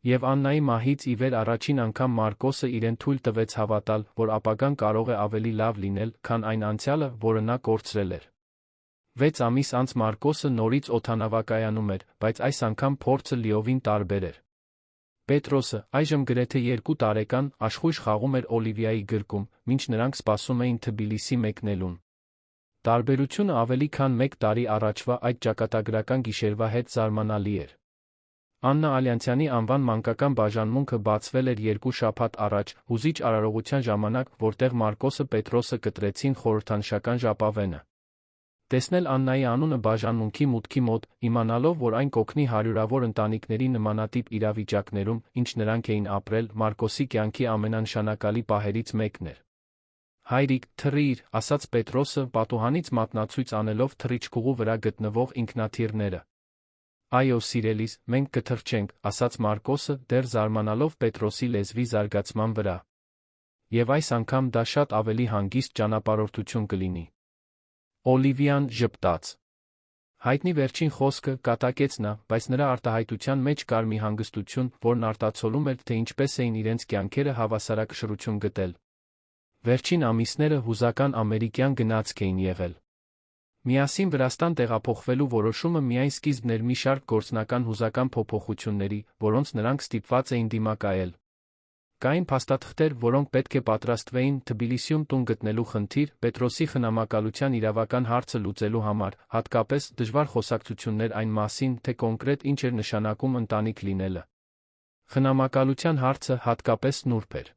Եվ Աննայի մահից ի վեր առաջին անգամ Մարկոսը իրեն թույլ տվեց հավատալ, որ ապագան կարող է ավելի լավ լինել, քան այն անցյալը, որը նա կորցրել էր։ 6 ամիս անց Մարկոսը նորից օդանավակայանում էր, բայց այս անգամ փորձը լիովին տարբեր էր։ Պետրոսը, այժմ գրեթե 2 տարեկան, աշխույժ խաղում էր Օլիվիայի գրկում, մինչ նրանք սպասում էին Թբիլիսի մեկնելուն։ Տարբերությունը ավելի քան 1 տարի առաջվա այդ ճակատագրական գիշերվա հետ զարմանալի էր։ Աննա Ալյանցյանի անվան մանկական բաժանմունքը բացվել էր 2 շաբաթ առաջ, հուզիչ արարողության ժամանակ, որտեղ Մարկոսը Պետրոսը կտրեցին խորհրդանշական ժապավենը։ Տեսնել Աննայի անունը բաժանմունքի մուտքի մոտ, իմանալով, որ այն կօգնի հարյուրավոր ընտանիքների նմանատիպ իրավիճակներում, ինչ նրանք էին ապրել, Մարկոսի կյանքի ամենանշանակալի պահերից մեկն էր։ Հայրիկ, թռիր, ասաց Պետրոսը, պատուհանից մատնացույց անելով թռիչքուղու վրա գտնվող ինքնաթիռները։ Այո, սիրելիս, մենք կթռչենք, ասաց Մարկոսը, դեռ զարմանալով Պետրոսի լեզվի զարգացման վրա։ Եվ այս անգամ դա շատ ավելի հանգիստ ճանապարհորդություն կլինի։ Օլիվիան ժպտաց։ Հայտնի վերջին խոսքը կատակեց նա, բայց նրա արտահայտության մեջ կար մի հանգստություն, որն արտացոլում էր, թե ինչպես էին իրենց կյանքերը հավասարակշռություն գտել։ Վերջին ամիսները հուզական ամերիկյան գնացք էին եղել։ Միասին Վրաստան տեղափոխվելու որոշումը միայն սկիզբն էր մի շարք գործնական հուզական փոփոխությունների, որոնց նրանք ստիպված էին դիմակայել։ Կային փաստաթղթեր, որոնք պետք է պատրաստվեին Թբիլիսիում տուն գտնելու խնդիր, Պետրոսի խնամակալության իրավական հարցը լուծելու համար, հատկապես դժվար խոսակցություններ այն մասին, թե կոնկրետ ինչ էր նշանակում ընտանիք լինելը։ Խնամակալության հարցը հատկապես նուրբ էր։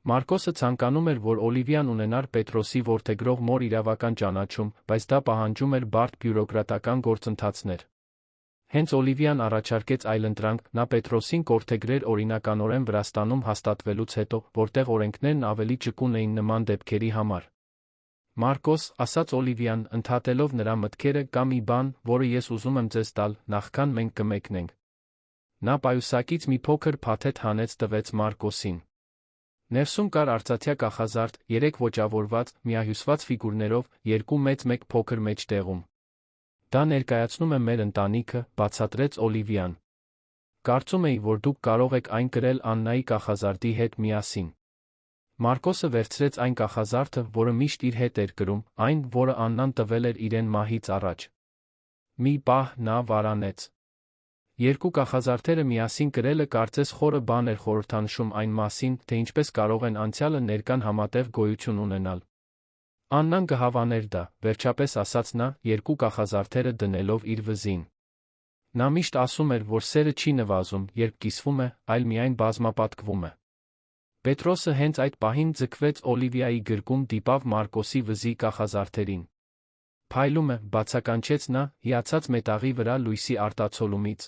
Մարկոսը ցանկանում էր, որ Օլիվիան ունենար Պետրոսի որդեգրող մոր իրավական ճանաչում, բայց դա պահանջում էր բարդ բյուրոկրատական գործընթացներ։ Հենց Օլիվիան առաջարկեց այլընտրանք, նա Պետրոսին կորդեգրեր օրինականորեն Վրաստանում հաստատվելուց հետո, որտեղ օրենքներն ավելի ճկուն էին նման դեպքերի համար։ Մարկոս, ասաց Օլիվիան, ընդհատելով նրա մտքերը, կա մի բան, որը ես ուզում եմ ձեզ տալ, նախքան մենք կմեկնենք։ Նա պայուսակից մի փոքր փաթեթ հանեց տվեց Մարկոսին։ Ներսում կար արծաթյա կախազարդ, 3 ոճավորված, միահյուսված ֆիգուրներով, 2 մեծ մեկ փոքր մեջտեղում։ Դա ներկայացնում է մեր ընտանիքը, բացատրեց Օլիվիան։ Կարծում էի, որ դուք կարող եք այն կրել Աննայի կախազարդի հետ միասին։ Մարկոսը վերցրեց այն կախազարդը, որը միշտ իր հետ էր կրում, այն, որը Աննան տվել էր իրեն մահից առաջ։ Մի պահ նա վարանեց։ 2 կախազարդերը միասին կրելը կարծես խորը բան էր խորհրդանշում այն մասին, թե ինչպես կարող են անցյալը ներկան համատեղ գոյություն ունենալ։ Աննան կհավաներ դա, վերջապես ասաց նա, 2 կախազարդերը դնելով իր վզին։ Նա միշտ ասում էր, որ սերը չի նվազում, երբ կիսվում է, այլ միայն բազմապատկվում է։ Պետրոսը հենց այդ պահին ձգվեց Օլիվիայի գրկում դիպավ Մարկոսի վզի կախազարդերին։ Փայլում է, բացականչեց նա, հիացած մետաղի վրա լույսի արտացոլումից։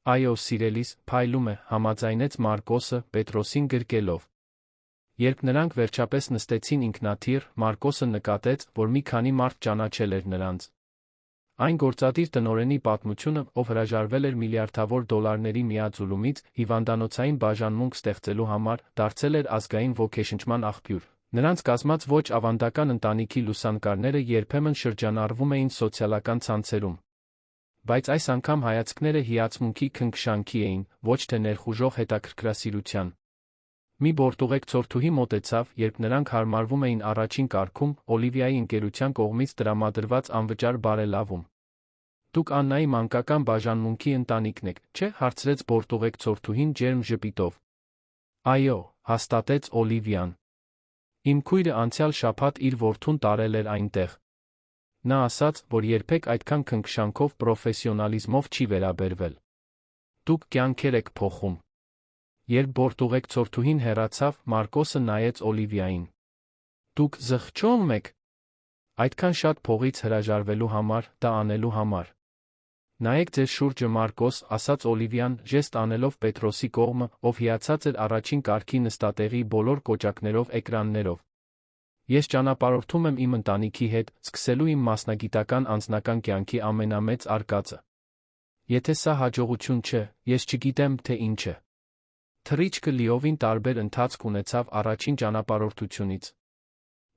Այո, սիրելիս, փայլում է, համաձայնեց Մարկոսը, Պետրոսին գրկելով։ Երբ նրանք վերջապես նստեցին ինքնաթիռ, Մարկոսը նկատեց, որ մի քանի մարդ ճանաչել էր նրանց։ Այն գործադիր տնօրենի պատմությունը, ով հրաժարվել էր միլիարդավոր դոլարների միաձուլումից, հիվանդանոցային բաժանմունք ստեղծելու համար, դարձել էր ազգային ոգեշնչման աղբյուր։ Նրանց կազմած ոչ ավանդական ընտանիքի լուսանկարները երբեմն շրջանառվում էին սոցիալական ցանցերում։ Բայց այս անգամ հայացքները հիացմունքի քնքշանքի էին, ոչ թե ներխուժող հետաքրքրասիրության։ Մի բորտուղեկ ցորթուհի մոտեցավ, երբ նրանք հարմարվում էին առաջին կարգում, Օլիվիայի ընկերության կողմից տրամադրված անվճար բարելավում։ Դուք Աննայի մանկական բաժանմունքի ընտանիքն եք, չէ՞, հարցրեց բորտուղեկ ցորթուհին ջերմ ժպիտով։ Այո, հաստատեց Օլիվիան։ Իմ քույրը անցյալ շաբաթ իր որդուն տարել էր այնտեղ։ Նա ասաց, որ երբեք այդքան քնքշանքով պրոֆեսիոնալիզմով չի վերաբերվել։ Դուք կյանքեր եք փոխում։ Երբ բորտուղեկ ցորթուհին հեռացավ, Մարկոսը նայեց Օլիվիային։ Դուք զղջում եք։ Այդքան շատ փողից հրաժարվելու համար, դա անելու համար։ Նայեք ձեր շուրջը, Մարկոս, ասաց Օլիվիան, ժեստ անելով Պետրոսի կողմը, ով հիացած էր առաջին կարգի նստատեղի բոլոր կոճակներով էկրաններով։ Ես ճանապարհորդում եմ իմ ընտանիքի հետ, սկսելու իմ մասնագիտական անձնական կյանքի ամենամեծ արկածը։ Եթե սա հաջողություն չէ, ես չգիտեմ, թե ինչ է։ Թռիչքը լիովին տարբեր ընթացք ունեցավ առաջին ճանապարհորդությունից։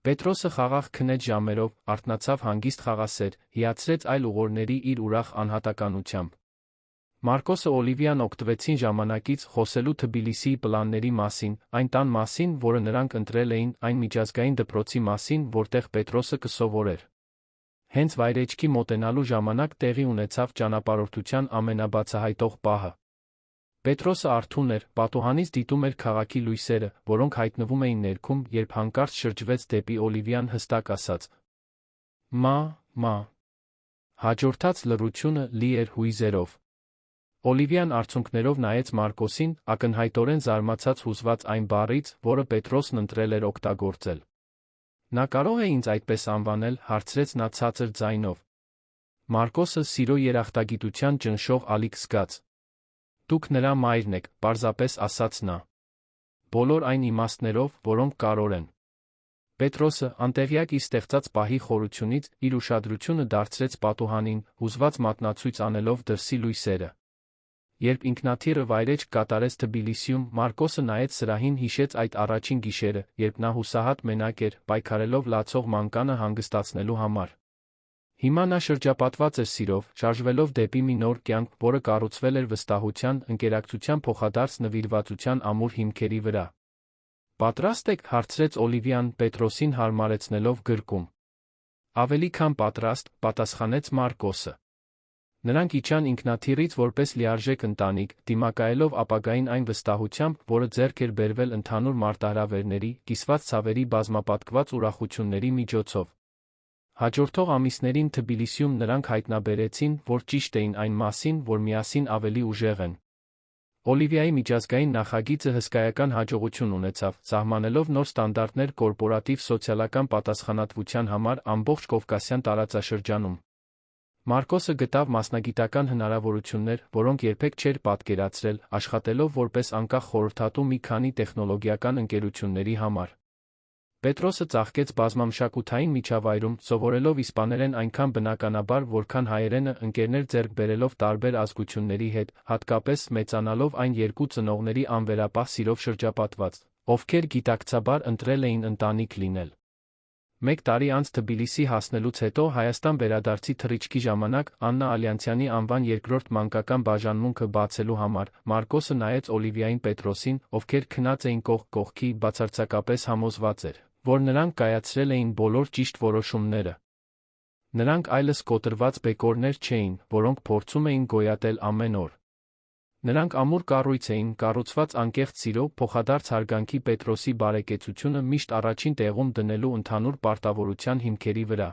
Պետրոսը խաղաղ քնեց ժամերով, արթնացավ հանգիստ խաղասեր, հիացրեց այլ ուղորների իր ուրախ անհատականությամբ։ Մարկոսը Օլիվիան օգտվեցին ժամանակից խոսելու Թբիլիսիի պլանների մասին, այն տան մասին, որը նրանք ընտրել էին, այն միջազգային դպրոցի մասին, որտեղ Պետրոսը կսովորեր։ Հենց վայրեջքի մոտենալու ժամանակ տեղի ունեցավ ճանապարհորդության ամենաբացահայտող պահը։ Պետրոսը արթուն էր, պատուհանից դիտում էր քաղաքի լույսերը, որոնք հայտնվում էին ներքում, երբ հանկարծ շրջվեց դեպի Օլիվիան հստակ ասաց. Մա։ Հաջորդած լռությունը լի էր հույզերով։ Օլիվիան արցունքներով նայեց Մարկոսին, ակնհայտորեն զարմացած հուզված այն բառից, որը Պետրոսն ընտրել էր օգտագործել։ Նա կարող է ինձ այդպես անվանել, հարցրեց նա ցածր ձայնով։ Մարկոսը սիրո երախտագիտության ճնշող ալիք զգաց։ Դուք նրա մայրն եք, պարզապես ասաց նա։ Բոլոր այն իմաստներով, որոնք կարոր են։ Պետրոսը, անտեղյակ իր ստեղծած պահի խորությունից, իր ուշադրությունը դարձրեց պատուհանին, հուզված մատնացույց անելով դրսի լույսերը։ Երբ ինքնաթիռը վայրեջք կատարեց Թբիլիսիում, Մարկոսը նայեց սրահին, հիշեց այդ առաջին գիշերը, երբ նա հուսահատ մենակ էր, պայքարելով լացող մանկանը հանգստացնելու համար։ Հիմա նա շրջապատված էր սիրով, շարժվելով դեպի մի նոր կյանք, որը կառուցվել էր վստահության, ընկերակցության փոխադարձ նվիրվածության ամուր հիմքերի վրա։ Պատրաստ եք, հարցրեց Օլիվիան, Պետրոսին հարմարեցնելով գրկում։ Ավելի քան պատրաստ, պատասխանեց Մարկոսը։ Նրանք իջան ինքնաթիռից որպես լիարժեք ընտանիք, դիմակայելով ապագային այն վստահությամբ, որը ձեռք էր բերվել ընդհանուր մարտահրավերների, կիսված ցավերի բազմապատկված ուրախությունների միջոցով։ Հաջորդող ամիսներին Թբիլիսիում նրանք հայտնաբերեցին, որ ճիշտ էին այն մասին, որ միասին ավելի ուժեղ են։ Օլիվիայի միջազգային նախագիծը հսկայական հաջողություն ունեցավ, սահմանելով նոր ստանդարտներ կորպորատիվ սոցիալական պատասխանատվության համար ամբողջ Կովկասյան տարածաշրջանում։ Մարկոսը գտավ մասնագիտական հնարավորություններ, որոնք երբեք չէր պատկերացրել, աշխատելով որպես անկախ խորհրդատու մի քանի տեխնոլոգիական ընկերությունների համար։ Պետրոսը ծաղկեց բազմամշակութային միջավայրում, սովորելով իսպաներեն այնքան բնականաբար, որքան հայերենը, ընկերներ ձեռք բերելով տարբեր ազգությունների հետ, հատկապես մեծանալով այն երկու ծնողների անվերապահ սիրով շրջապատված, ովքեր գիտակցաբար ընտրել էին ընտանիք լինել։ Մեկ տարի անց Թբիլիսի հասնելուց հետո Հայաստան վերադարձի թռիչքի ժամանակ Աննա Ալյանցյանի անվան երկրորդ մանկական բաժանմունքը բացելու համար Մարկոսը նայեց Օլիվիային Պետրոսին, ովքեր քնած էին կողք կողքի, բացարձակապես համոզված էր, որ նրանք կայացրել էին բոլոր ճիշտ որոշումները։ Նրանք այլս կոտրված բեկորներ չէին, որոնք փորձում էին գոյատել ամեն օր։ Նրանք ամուր կառույց էին, կառուցված անկեղծ սիրո, փոխադարձ հարգանքի Պետրոսի բարեկեցությունը միշտ առաջին տեղում դնելու ընդհանուր պարտավորության հիմքերի վրա։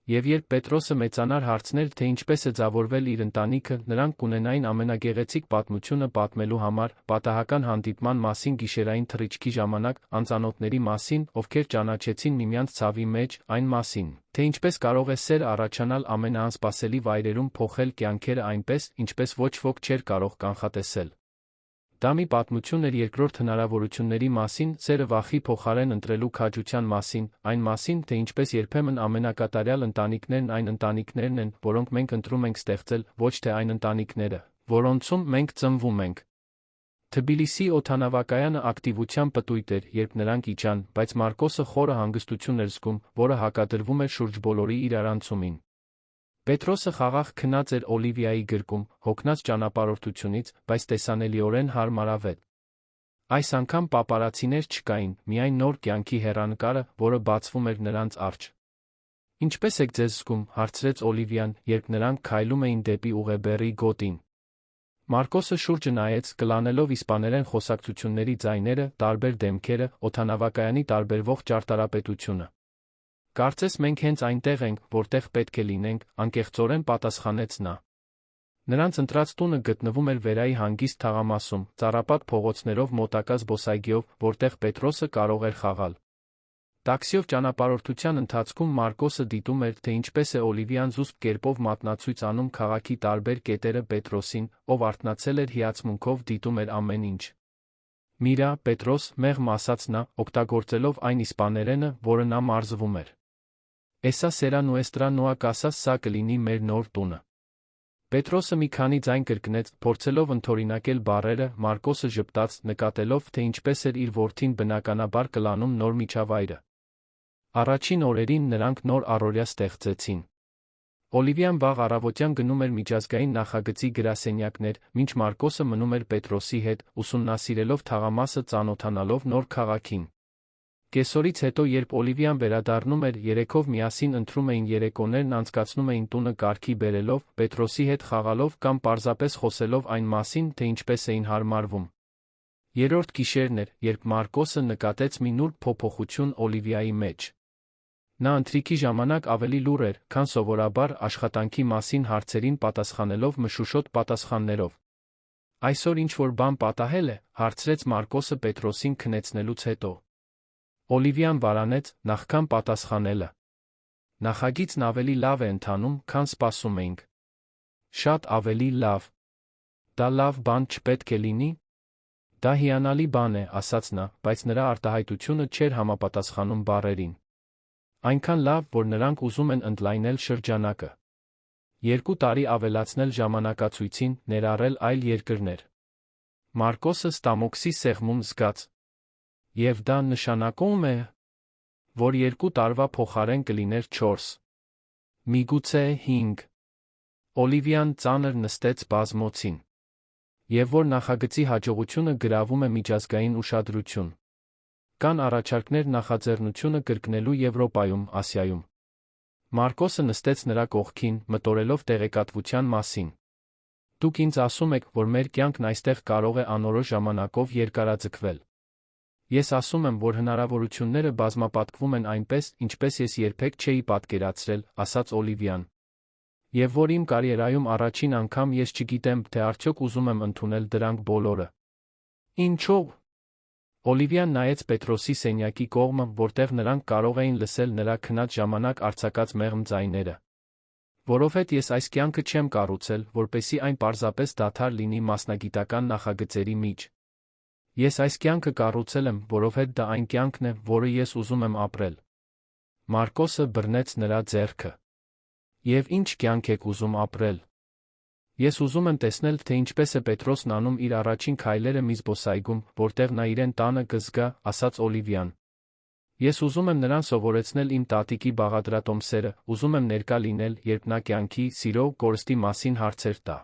Եվ երբ Պետրոսը մեծանար հարցներ, թե ինչպես է ձևավորվել իր ընտանիքը, նրանք կունենային ամենագեղեցիկ պատմությունը պատմելու համար, պատահական հանդիպման մասին գիշերային թռիչքի ժամանակ, անծանոթների մասին, ովքեր ճանաչեցին միմյանց ցավի մեջ, այն մասին, թե ինչպես կարող է սերը առաջանալ ամենաանսպասելի վայրերում փոխել կյանքերը այնպես, ինչպես ոչ ոք չէր կարող կանխատեսել։ Դա մի պատմություն էր երկրորդ հնարավորությունների մասին, սերը վախի փոխարեն ընտրելու քաջության մասին, այն մասին, թե ինչպես երբեմն ամենակատարյալ ընտանիքներն այն ընտանիքներն են, որոնք մենք ընտրում ենք ստեղծել, ոչ թե այն ընտանիքները, որոնցում մենք ծնվում ենք։ Թբիլիսի օդանավակայանը ակտիվության պտույտ էր, երբ նրանք իջան, բայց Մարկոսը խորը հանգստություն էր զգում, որը հակադրվում էր շուրջ բոլորի իրարանցումին։ Պետրոսը խաղաղ քնած էր Օլիվիայի գրկում, հոգնած ճանապարհորդությունից, բայց տեսանելիորեն հարմարավետ։ Այս անգամ պապարացիներ չկային, միայն նոր կյանքի հեռանկարը, որը բացվում էր նրանց առջ։ Ինչպե՞ս եք ձեզ զգում, հարցրեց Օլիվիան, երբ նրանք քայլում էին դեպի ուղեբեռի գոտին։ Մարկոսը շուրջը նայեց, կլանելով իսպաներեն խոսակցությունների ձայները, տարբեր դեմքերը, օդանավակայանի տարբերվող ճարտարապետությունը։ Կարծես մենք հենց այնտեղ ենք, որտեղ պետք է լինենք, անկեղծորեն պատասխանեց նա։ Նրանց ընտրած տունը գտնվում էր Վերայի հանգիստ թաղամասում, ծառապատ փողոցներով մոտակա զբոսայգիով, որտեղ Պետրոսը կարող էր խաղալ։ Տաքսիով ճանապարհորդության ընթացքում Մարկոսը դիտում էր, թե ինչպես է Օլիվիան զուսպ կերպով մատնացույց անում քաղաքի տարբեր կետերը Պետրոսին, ով արթնացել էր հիացմունքով դիտում էր ամեն ինչ։ Միրա, Պետրոս, մեղմ ասաց նա, օգտագործելով այն իսպաներենը, որը նա մարզվում էր։ Էսա սերա նուեստրա նոա կասաս, սա կլինի մեր նոր տունը։ Պետրոսը մի քանի ձայն կրկնեց, փորձելով ընդօրինակել բառերը, Մարկոսը ժպտաց, նկատելով, թե ինչպես էր իր որդին բնականաբար կլանում նոր միջավայրը։ Առաջին օրերին նրանք նոր առօրյա ստեղծեցին։ Օլիվիան վաղ առավոտյան գնում էր միջազգային նախագծի գրասենյակներ, մինչ Մարկոսը մնում էր Պետրոսի հետ, ուսումնասիրելով թաղամասը, ծանոթանալով նոր քաղաքին։ Կեսօրից հետո, երբ Օլիվիան վերադառնում էր, երեքով միասին ընթրում էին երեկոներն անցկացնում էին տունը կարգի բերելով, Պետրոսի հետ խաղալով կամ պարզապես խոսելով այն մասին, թե ինչպես էին հարմարվում։ Երրորդ գիշերն էր, երբ Մարկոսը նկատեց մի նուրբ փոփոխություն Օլիվիայի մեջ։ Նա ընթրիքի ժամանակ ավելի լուռ էր, քան սովորաբար, աշխատանքի մասին հարցերին պատասխանելով մշուշոտ պատասխաններով։ Այսօր ինչ-որ բան պատահել է, հարցրեց Մարկոսը Պետրոսին քնեցնելուց հետո։ Օլիվիան վարանեց, նախքան պատասխանելը։ Նախագիծն ավելի լավ է ընթանում, քան սպասում էինք։ Շատ ավելի լավ։ Դա լավ բան չպետք է լինի։ Դա հիանալի բան է, ասաց նա, բայց նրա արտահայտությունը չէր համապատասխանում բառերին։ Այնքան լավ, որ նրանք ուզում են ընդլայնել շրջանակը։ 2 տարի ավելացնել ժամանակացույցին, ներառել այլ երկրներ։ Մարկոսը ստամոքսի սեղմում զգաց։ Եվ դա նշանակում է, որ 2 տարվա փոխարեն կլիներ 4։ Միգուցե 5։ Օլիվիան ծանր նստեց բազմոցին։ Եվ որ նախագծի հաջողությունը գրավում է միջազգային ուշադրություն։ Կան առաջարկներ նախաձեռնությունը կրկնելու Եվրոպայում, Ասիայում։ Մարկոսը նստեց նրա կողքին, մտորելով տեղեկատվության մասին։ Դուք ինձ ասում եք, որ մեր կյանքն այստեղ կարող է անորոշ ժամանակով երկարաձգվել։ Ես ասում եմ, որ հնարավորությունները բազմապատկվում են այնպես, ինչպես ես երբեք չէի պատկերացրել, ասաց Օլիվիան։ Եվ որ իմ կարիերայում առաջին անգամ ես չգիտեմ, թե արդյոք ուզում եմ ընդունել դրանք բոլորը։ Ինչո՞վ։ Օլիվիան նայեց Պետրոսի սենյակի կողմը, որտեղ նրանք կարող էին լսել նրա քնած ժամանակ արձակած մեղմ ձայները։ Որովհետև ես այս կյանքը չեմ կառուցել, որպեսզի այն պարզապես դադար լինի մասնագիտական նախագծերի միջ։ Ես այս կյանքը կառուցել եմ, որովհետեւ դա այն կյանքն է, որը ես ուզում եմ ապրել։ Մարկոսը բռնեց նրա ձեռքը։ Եվ ինչ կյանք եք ուզում ապրել։ Ես ուզում եմ տեսնել, թե ինչպես է Պետրոսն անում իր առաջին քայլերը մի զբոսայգում, որտեղ նա իրեն տանը կզգա, ասաց Օլիվիան։ Ես ուզում եմ նրան սովորեցնել իմ տատիկի բաղադրատոմսերը, ուզում եմ ներկա լինել, երբ նա կյանքի, սիրո, կորստի մասին հարցեր տա։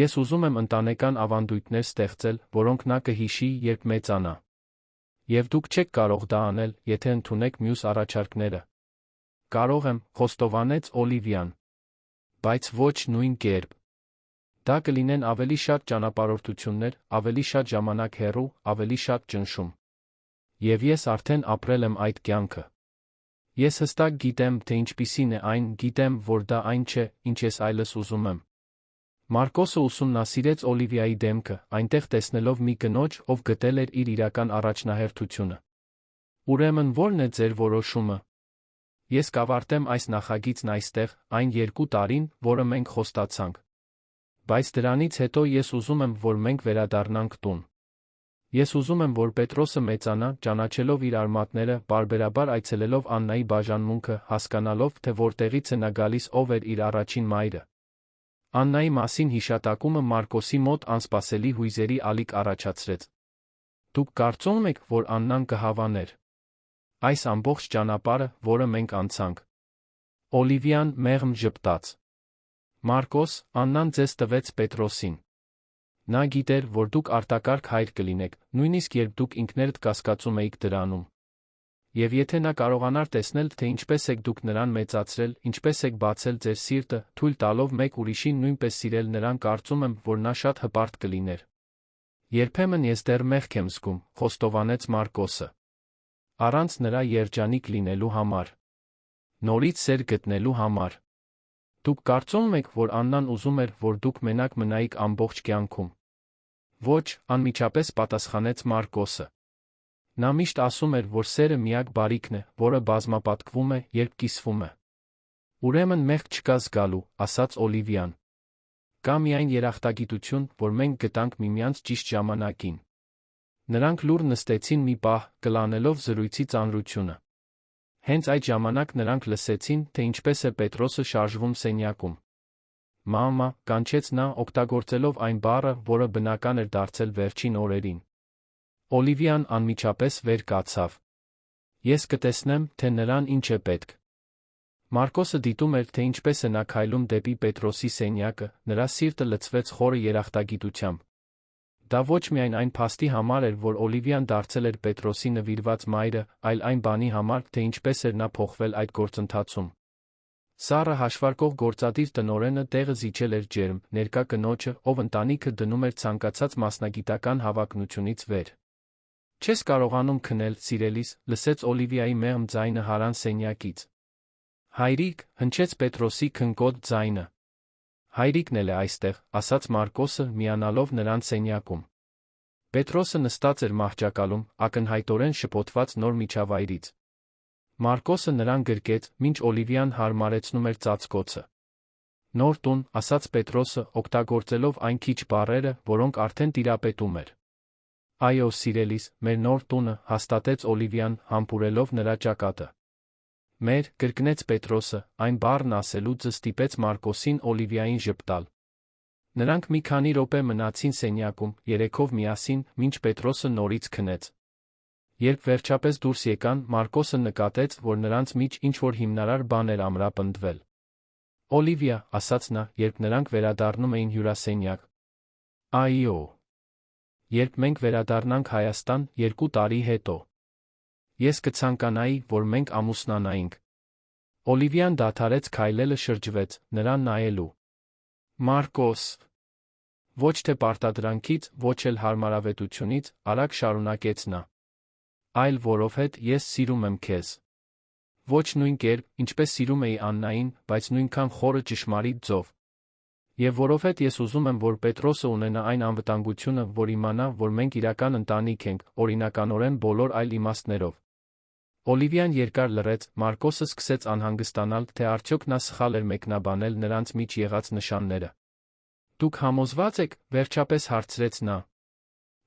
Ես ուզում եմ ընտանեկան ավանդույթներ ստեղծել, որոնք նա կհիշի, երբ մեծանա։ Եվ դուք չեք կարող դա անել, եթե ընդունեք մյուս առաջարկները։ Կարող եմ, խոստովանեց Օլիվիան։ Բայց ոչ նույն կերպ։ Դա կլինեն ավելի շատ ճանապարհորդություններ, ավելի շատ ժամանակ հեռու, ավելի շատ ճնշում։ Եվ ես արդեն ապրել եմ այդ կյանքը։ Ես հստակ գիտեմ, թե ինչպիսին է այն, գիտեմ, որ դա այն չէ, ինչ ես այլս ուզում եմ։ Մարկոսը ուսումնասիրեց Օլիվիայի դեմքը, այնտեղ տեսնելով մի կնոջ, ով գտել էր իր իրական առաջնահերթությունը։ Ուրեմն ո՞րն է ձեր որոշումը։ Ես կավարտեմ այս նախագիծն այստեղ, այն 2 տարին, որը մենք խոստացանք։ Բայց դրանից հետո ես ուզում եմ, որ մենք վերադառնանք տուն։ Ես ուզում եմ, որ Պետրոսը մեծանա, ճանաչելով իր արմատները, պարբերաբար այցելելով Աննայի բաժանմունքը, հասկանալով, թե որտեղից է նա գալիս, ով էր իր առաջին մայրը։ Աննայի մասին հիշատակումը Մարկոսի մոտ անսպասելի հույզերի ալիք առաջացրեց։ Դուք կարծում եք, որ Աննան կհավաներ այս ամբողջ ճանապարհը, որը մենք անցանք։ Օլիվիան մեղմ ժպտաց։ Մարկոս, Աննան ձեզ տվեց Պետրոսին։ Նա գիտեր, որ դուք արտակարգ հայր կլինեք, նույնիսկ երբ դուք ինքներդ կասկածում էիք դրանում։ Եվ եթե նա կարողանար տեսնել, թե ինչպես եք դուք նրան մեծացրել, ինչպես եք բացել ձեր սիրտը, թույլ տալով մեկ ուրիշին նույնպես սիրել նրան, կարծում եմ, որ նա շատ հպարտ կլիներ։ Երբեմն ես դեռ մեղք եմ զգում, խոստովանեց Մարկոսը։ Առանց նրա երջանիկ լինելու համար։ Նորից սեր գտնելու համար։ Դուք կարծում եք, որ Աննան ուզում էր, որ դուք մենակ մնայիք ամբողջ կյանքում։ Ոչ, անմիջապես պատասխանեց Մարկոսը։ Նա միշտ ասում էր, որ սերը միակ բարիքն է, որը բազմապատկվում է, երբ կիսվում է։ Ուրեմն մեղք չկա զգալու, ասաց Օլիվիան։ Կա միայն երախտագիտություն, որ մենք գտանք միմյանց ճիշտ ժամանակին։ Նրանք լուռ նստեցին մի պահ, կլանելով զրույցի ծանրությունը։ Հենց այդ ժամանակ նրանք լսեցին, թե ինչպես է Պետրոսը շարժվում սենյակում։ Մամա, կանչեց նա, օգտագործելով այն բառը, որը բնական էր դարձել վերջին օրերին։ Օլիվիան անմիջապես վեր կացավ։ Ես կտեսնեմ, թե նրան ինչ է պետք։ Մարկոսը դիտում էր, թե ինչպես է նա քայլում դեպի Պետրոսի սենյակը, նրա սիրտը լցվեց խորը երախտագիտությամբ։ Դա ոչ միայն այն փաստի համար էր, որ Օլիվիան դարձել էր Պետրոսի նվիրված մայրը, այլ այն բանի համար, թե ինչպես էր նա փոխվել այդ գործընթացում։ Սառը հաշվարկող գործադիր տնօրենը տեղը զիջել էր ջերմ, ներկա կնոջը, ով ընտանիքը դնում էր ցանկացած մասնագիտական հավակնությունից վեր։ Չես կարողանում քնել, սիրելիս, լսեց Օլիվիայի մեղմ ձայնը հարան սենյակից։ Հայրիկ, հնչեց Պետրոսի քնկոտ ձայնը։ Հայրիկն էլ է այստեղ, ասաց Մարկոսը, միանալով նրան սենյակում։ Պետրոսը նստած էր մահճակալում, ակնհայտորեն շփոթված նոր միջավայրից։ Մարկոսը նրան գրկեց, մինչ Օլիվիան հարմարեցնում էր ծածկոցը։ Նոր տուն, ասաց Պետրոսը, օգտագործելով այն քիչ բառերը, որոնք արդեն տիրապետում էր։ Այո, սիրելիս, մեր նոր տունը, հաստատեց Օլիվիան, համբուրելով նրա ճակատը։ Մեր, կրկնեց Պետրոսը, այն բառն ասելուց ստիպեց Մարկոսին Օլիվիային ժպտալ։ Նրանք մի քանի րոպե մնացին սենյակում, երեքով միասին, մինչ Պետրոսը նորից քնեց։ Երբ վերջապես դուրս եկան, Մարկոսը նկատեց, որ նրանց միջ ինչ-որ հիմնարար բան էր ամրապնդվել։ Օլիվիա, ասաց նա, երբ նրանք վերադառնում էին հյուրասենյակ։ Այո։ Երբ մենք վերադառնանք Հայաստան 2 տարի հետո։ Ես կցանկանայի, որ մենք ամուսնանայինք։ Օլիվիան դադարեց քայլելը, շրջվեց, նրան նայելու։ Մարկոս։ Ոչ թե պարտադրանքից, ոչ էլ հարմարավետությունից, արագ շարունակեց նա։ Այլ որովհետ ես սիրում եմ քեզ։ Ոչ նույն կերպ, ինչպես սիրում էի Աննային, բայց նույնքան խորը ճշմարիտ ձով։ Եվ որովհետ ես ուզում եմ, որ Պետրոսը ունենա այն անվտանգությունը, որ իմանա, որ մենք իրական ընտանիք ենք, օրինականորեն բոլոր այլ իմաստներով։ Օլիվիան երկար լռեց, Մարկոսը սկսեց անհանգստանալ, թե արդյոք նա սխալ էր մեկնաբանել նրանց միջ եղած նշանները։ Դուք համոզված եք, վերջապես հարցրեց նա։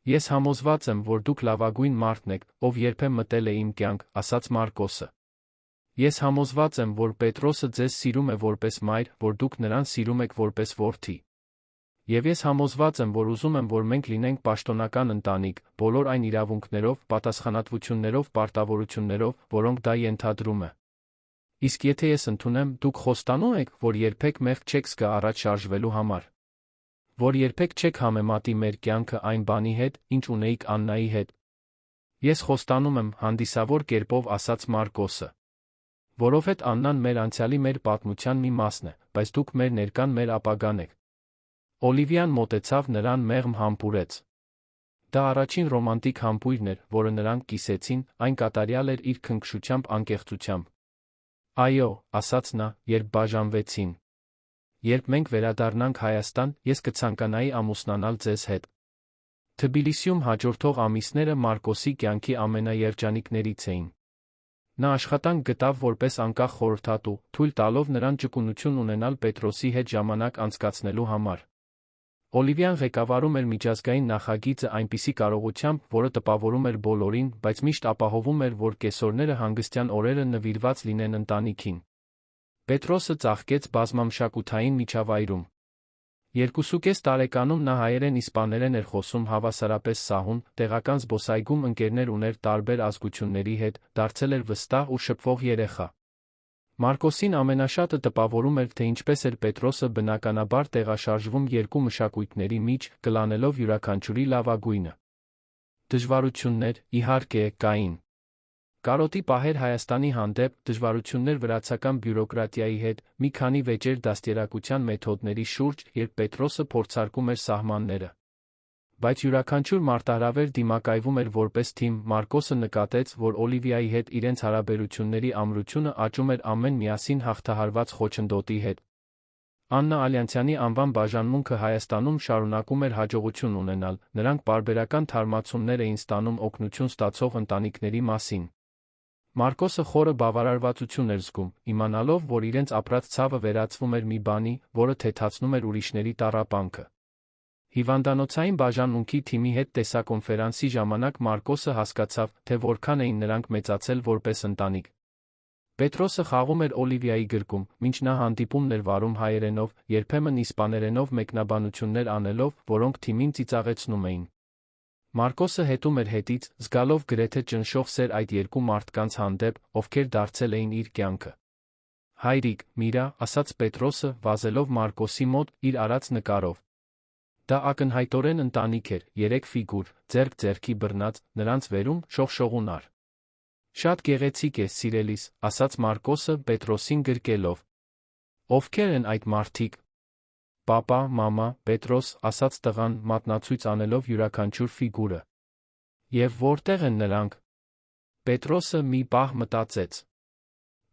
Ես համոզված եմ, որ դուք լավագույն մարդն եք, ով երբեմն մտել է իմ կյանք, ասաց Մարկոսը։ Ես համոզված եմ, որ Պետրոսը ձեզ սիրում է որպես մայր, որ դուք նրան սիրում եք որպես որդի։ Եվ ես համոզված եմ, որ ուզում եմ, որ մենք լինենք պաշտոնական ընտանիք, բոլոր այն իրավունքներով, պատասխանատվություններով, պարտավորություններով, որոնք դա ենթադրում է։ Իսկ եթե ես ընդունեմ, դուք խոստանում եք, որ երբեք մեղք չեք զգա առաջ շարժվելու համար։ Որ երբեք չեք համեմատի մեր կյանքը այն բանի հետ, ինչ ունեիք Աննայի հետ։ Ես խոստանում եմ, հանդիսավոր կերպով ասաց Մարկոսը։ Որովհետև Աննան մեր անցյալի, մեր պատմության մի մասն է, բայց դուք մեր ներկան, մեր ապագան եք։ Օլիվիան մոտեցավ նրան մեղմ համբուրեց։ Դա առաջին ռոմանտիկ համբույրն էր, որը նրանք կիսեցին, այն կատարյալ էր իր քնքշությամբ, անկեղծությամբ։ Այո, ասաց նա, երբ բաժանվեցին։ Երբ մենք վերադառնանք Հայաստան, ես կցանկանայի ամուսնանալ ձեզ հետ։ Թբիլիսիում հաջորդող ամիսները Մարկոսի կյանքի ամենաերջանիկներից էին։ Նա աշխատանք գտավ որպես անկախ խորհրդատու, թույլ տալով նրան ճկունություն ունենալ Պետրոսի հետ ժամանակ անցկացնելու համար։ Օլիվիան ղեկավարում էր միջազգային նախագիծը այնպիսի կարողությամբ, որը տպավորում էր բոլորին, բայց միշտ ապահովում էր, որ կեսօրները հանգստյան օրերը նվիրված լինեն ընտանիքին։ Պետրոսը ծաղկեց բազմամշակութային միջավայրում։ 2.5 տարեկանում նա հայերեն իսպաներեն էր խոսում հավասարապես սահուն, տեղական զբոսայգում ընկերներ ուներ տարբեր ազգությունների հետ, դարձել էր վստահ ու շփվող երեխա։ Մարկոսին ամենաշատը տպավորում էր, թե ինչպես էր Պետրոսը բնականաբար տեղաշարժվում երկու մշակույթների մեջ, կլանելով յուրաքանչյուրի լավագույնը։ Դժվարություններ, իհարկե, կային։ Կարոտի պահեր Հայաստանի հանդեպ, դժվարություններ վրացական բյուրոկրատիայի հետ, մի քանի վեճեր դաստիարակության մեթոդների շուրջ, երբ Պետրոսը փորձարկում էր սահմանները։ Բայց յուրաքանչյուր մարտահրավեր դիմակայվում էր որպես թիմ, Մարկոսը նկատեց, որ Օլիվիայի հետ իրենց հարաբերությունների ամրությունը աճում էր ամեն միասին հաղթահարված խոչընդոտի հետ։ Աննա Ալյանցյանի անվան բաժանմունքը Հայաստանում շարունակում էր հաջողություն ունենալ, նրանք պարբերական թարմացումներ էին ստանում օգնություն ստացող ընտանիքների մասին։ Մարկոսը խորը բավարարվածություն էր զգում, իմանալով, որ իրենց ապրած ցավը վերածվում էր մի բանի, որը թեթացնում էր ուրիշների տառապանքը։ Հիվանդանոցային բաժանմունքի թիմի հետ տեսակոնֆերանսի ժամանակ Մարկոսը հասկացավ, թե որքան էին նրանք մեծացել որպես ընտանիք։ Պետրոսը խաղում էր Օլիվիայի գրկում, մինչ նա հանդիպումն էր վարում հայերենով, երբեմն իսպաներենով մեկնաբանություններ անելով, որոնք թիմին ծիծաղեցնում էին։ Մարկոսը հետում էր հետից, զգալով գրեթե ճնշող սեր այդ երկու մարդկանց հանդեպ, ովքեր դարձել էին իր կյանքը։ Հայրիկ, Միրա, ասաց Պետրոսը, վազելով Մարկոսի մոտ, իր արած նկարով։ Դա ակնհայտորեն ընտանիք էր, 3 ֆիգուր, ձեռք ձեռքի բռնած, նրանց վերում շողշողունար։ Շատ գեղեցիկ է, սիրելիս, ասաց Մարկոսը Պետրոսին գրկելով։ Ովքեր են այդ մարդիկ։ Պապա, մամա, Պետրոս, ասաց տղան, մատնացույց անելով յուրաքանչյուր ֆիգուրը։ Եվ որտեղ են նրանք։ Պետրոսը մի պահ մտածեց։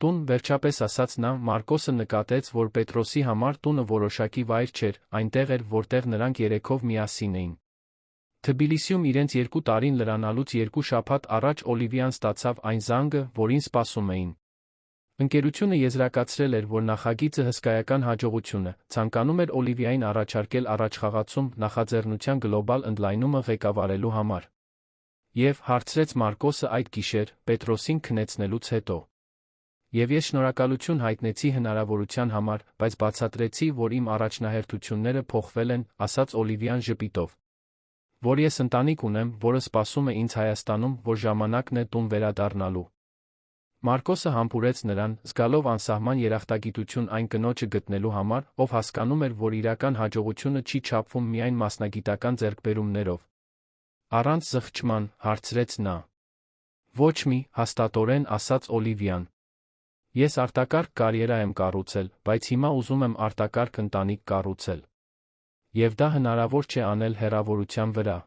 Տուն, վերջապես ասաց նա, Մարկոսը նկատեց, որ Պետրոսի համար տունը որոշակի վայր չէր, այնտեղ էր, որտեղ նրանք երեքով միասին էին։ Թբիլիսիում իրենց 2 տարին լրանալուց 2 շաբաթ առաջ Օլիվիան ստացավ այն զանգը, որին սպասում էին։ Ընկերությունը եզրակացրել էր, որ նախագիծը հսկայական հաջողություն է, ցանկանում էր Օլիվիային առաջարկել առաջխաղացում նախաձեռնության գլոբալ ընդլայնումը ղեկավարելու համար։ Եվ հարցրեց Մարկոսը այդ գիշեր, Պետրոսին քնեցնելուց հետո։ Եվ ես շնորհակալություն հայտնեցի հնարավորության համար, բայց բացատրեցի, որ իմ առաջնահերթությունները փոխվել են, ասաց Օլիվիան ժպիտով։ Որ ես ընտանիք ունեմ, որը սպասում է ինձ Հայաստանում, որ ժամանակն է տուն վերադառնալու։ Մարկոսը համբուրեց նրան, զգալով անսահման երախտագիտություն այն կնոջը գտնելու համար, ով հասկանում էր, որ իրական հաջողությունը չի չափվում միայն մասնագիտական ձեռքբերումներով։ Առանց զղջման, հարցրեց նա։ Ոչ մի, հաստատորեն ասաց Օլիվիան։ Ես արտակարգ կարիերա եմ կառուցել, բայց հիմա ուզում եմ արտակարգ ընտանիք կառուցել։ Եվ դա հնարավոր չէ անել հեռավորության վրա։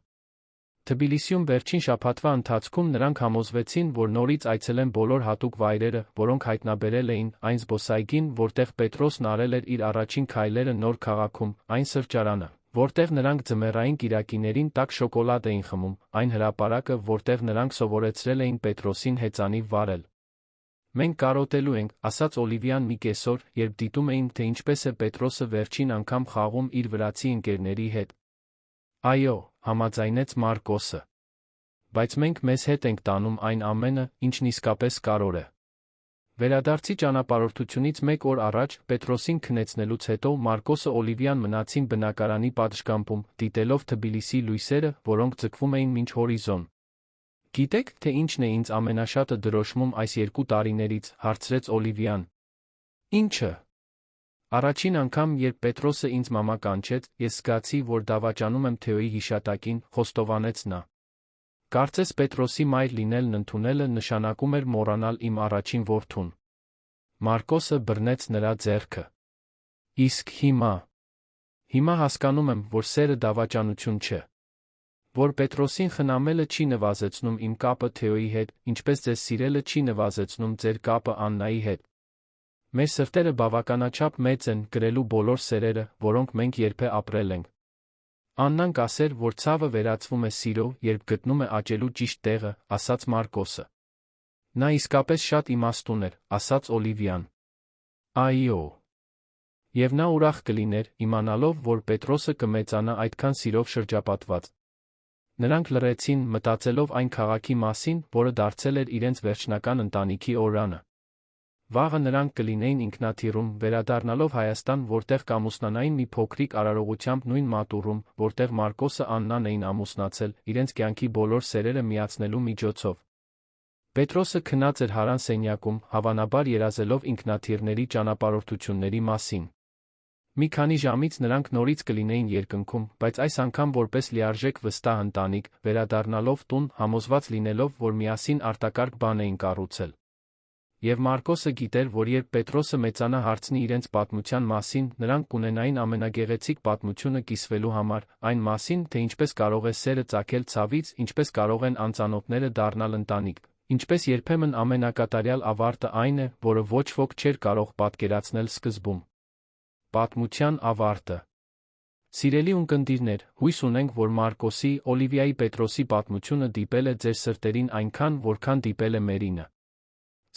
Թբիլիսիում վերջին շաբաթվա ընթացքում նրանք համոզվեցին, որ նորից այցելեն բոլոր հատուկ վայրերը, որոնք հայտնաբերել էին, այն զբոսայգին, որտեղ Պետրոսն արել էր իր առաջին քայլերը նոր քաղաքում, այն սրճարանը, որտեղ նրանք ձմեռային կիրակիներին տաք շոկոլադ էին խմում, այն հրապարակը, որտեղ նրանք սովորեցրել էին Պետրոսին հեծանիվ վարել։ Մենք կարոտելու ենք, ասաց Օլիվիան մի կեսօր, երբ դիտում էին, թե ինչպես է Պետրոսը վերջին անգամ խաղում իր վրացի ընկերների հետ։ Այո, համաձայնեց Մարկոսը։ Բայց մենք մեզ հետ ենք տանում այն ամենը, ինչն իսկապես կարևոր է։ Վերադարձի ճանապարհորդությունից մեկ օր առաջ Պետրոսին քնեցնելուց հետո Մարկոսը Օլիվիան մնացին բնակարանի պատշգամբում, դիտելով Թբիլիսի լույսերը, որոնք ձգվում էին մինչ հորիզոն։ Գիտեք, թե ինչն է ինձ ամենաշատը դրոշմում այս 2 տարիներից, հարցրեց Օլիվիան։ Ինչը։ Առաջին անգամ, երբ Պետրոսը ինձ մամա կանչեց, ես զգացի, որ դավաճանում եմ Թեոյի հիշատակին, խոստովանեց նա։ Կարծես Պետրոսի մայր լինելն ընդունելը նշանակում էր մոռանալ իմ առաջին որդուն։ Մարկոսը բռնեց նրա ձեռքը։ Իսկ հիմա հասկանում եմ, որ սերը դավաճանություն չէ։ Որ Պետրոսին խնամելը չի նվազեցնում իմ կապը Թեոյի հետ, ինչպես ձեզ սիրելը չի նվազեցնում ձեր կապը Աննայի հետ։ Մեր սրտերը բավականաչափ մեծ են կրելու բոլոր սերերը, որոնք մենք երբեք ապրել ենք։ Աննան կասեր, որ ցավը վերածվում է սիրո, երբ գտնում է աճելու ճիշտ տեղը, ասաց Մարկոսը։ Նա իսկապես շատ իմաստուն էր, ասաց Օլիվիան։ Այո։ Եվ նա ուրախ կլիներ, իմանալով, որ Պետրոսը կմեծանա այդքան սիրով շրջապատված։ Նրանք լռեցին, մտածելով այն քաղաքի մասին, որը դարձել էր իրենց վերջնական ընտանիքի օրրանը։ Վաղը նրանք կլինեին ինքնաթիռում, վերադառնալով Հայաստան, որտեղ կամուսնանային մի փոքրիկ արարողությամբ նույն մատուռում, որտեղ Մարկոսը Աննան էին ամուսնացել, իրենց կյանքի բոլոր սերերը միացնելու միջոցով։ Պետրոսը քնած էր հարան սենյակում, հավանաբար երազելով ինքնաթիռների ճանապարհորդությունների մասին։ Մի քանի ժամից նրանք նորից կլինեին երկնքում, բայց այս անգամ որպես լիարժեք վստահ ընտանիք, վերադառնալով տուն, համոզված լինելով, որ միասին արտակարգ բան էին կառուցել։ Եվ Մարկոսը գիտեր, որ երբ Պետրոսը մեծանա հարցնի իրենց պատմության մասին, նրանք կունենային ամենագեղեցիկ պատմությունը կիսվելու համար, այն մասին, թե ինչպես կարող է սերը ծագել ցավից, ինչպես կարող են անծանոթները դառնալ ընտանիք, ինչպես երբեմն ամենակատարյալ ավարտը այն է, որը ոչ ոք չէր կարող պատկերացնել սկզբում։ Պատմության ավարտը։ Սիրելի ունկնդիրներ, հույս ունենք, որ Մարկոսի, Օլիվիայի Պետրոսի պատմությունը դիպել է ձեր սրտերին այնքան, որքան դիպել է մերինը։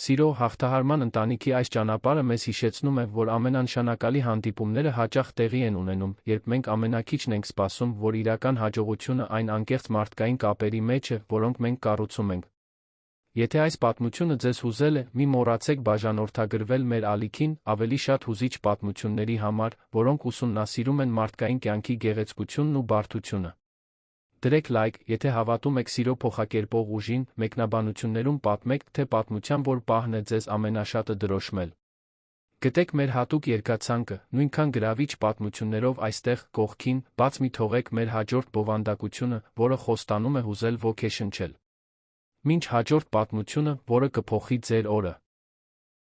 Սիրո հաղթահարման ընտանիքի այս ճանապարհը մեզ հիշեցնում է, որ ամենանշանակալի հանդիպումները հաճախ տեղի են ունենում, երբ մենք ամենաքիչն ենք սպասում, որ իրական հաջողությունը այն անկեղծ մարդկային կապերի մեջ է, որոնք մենք կառուցում ենք։ Եթե այս պատմությունը ձեզ հուզել է, մի մոռացեք բաժանորդագրվել մեր ալիքին ավելի շատ հուզիչ պատմությունների համար, որոնք ուսումնասիրում են մարդկային կյանքի գեղեցկությունն ու բարդությունը։ Դրեք լայք, եթե հավատում եք սիրո փոխակերպող ուժին, մեկնաբանություններում պատմեք, թե պատմության որ պահն է ձեզ ամենաշատը դրոշմել։ Գտեք մեր հատուկ երկացանկը, նույնքան գրավիչ պատմություններով այստեղ, կողքին, բաց մի թողեք մեր հաջորդ բովանդակությունը, որը խոստանում է հուզել ոգեշնչել։ Մինչ հաջորդ պատմությունը, որը կփոխի ձեր օրը։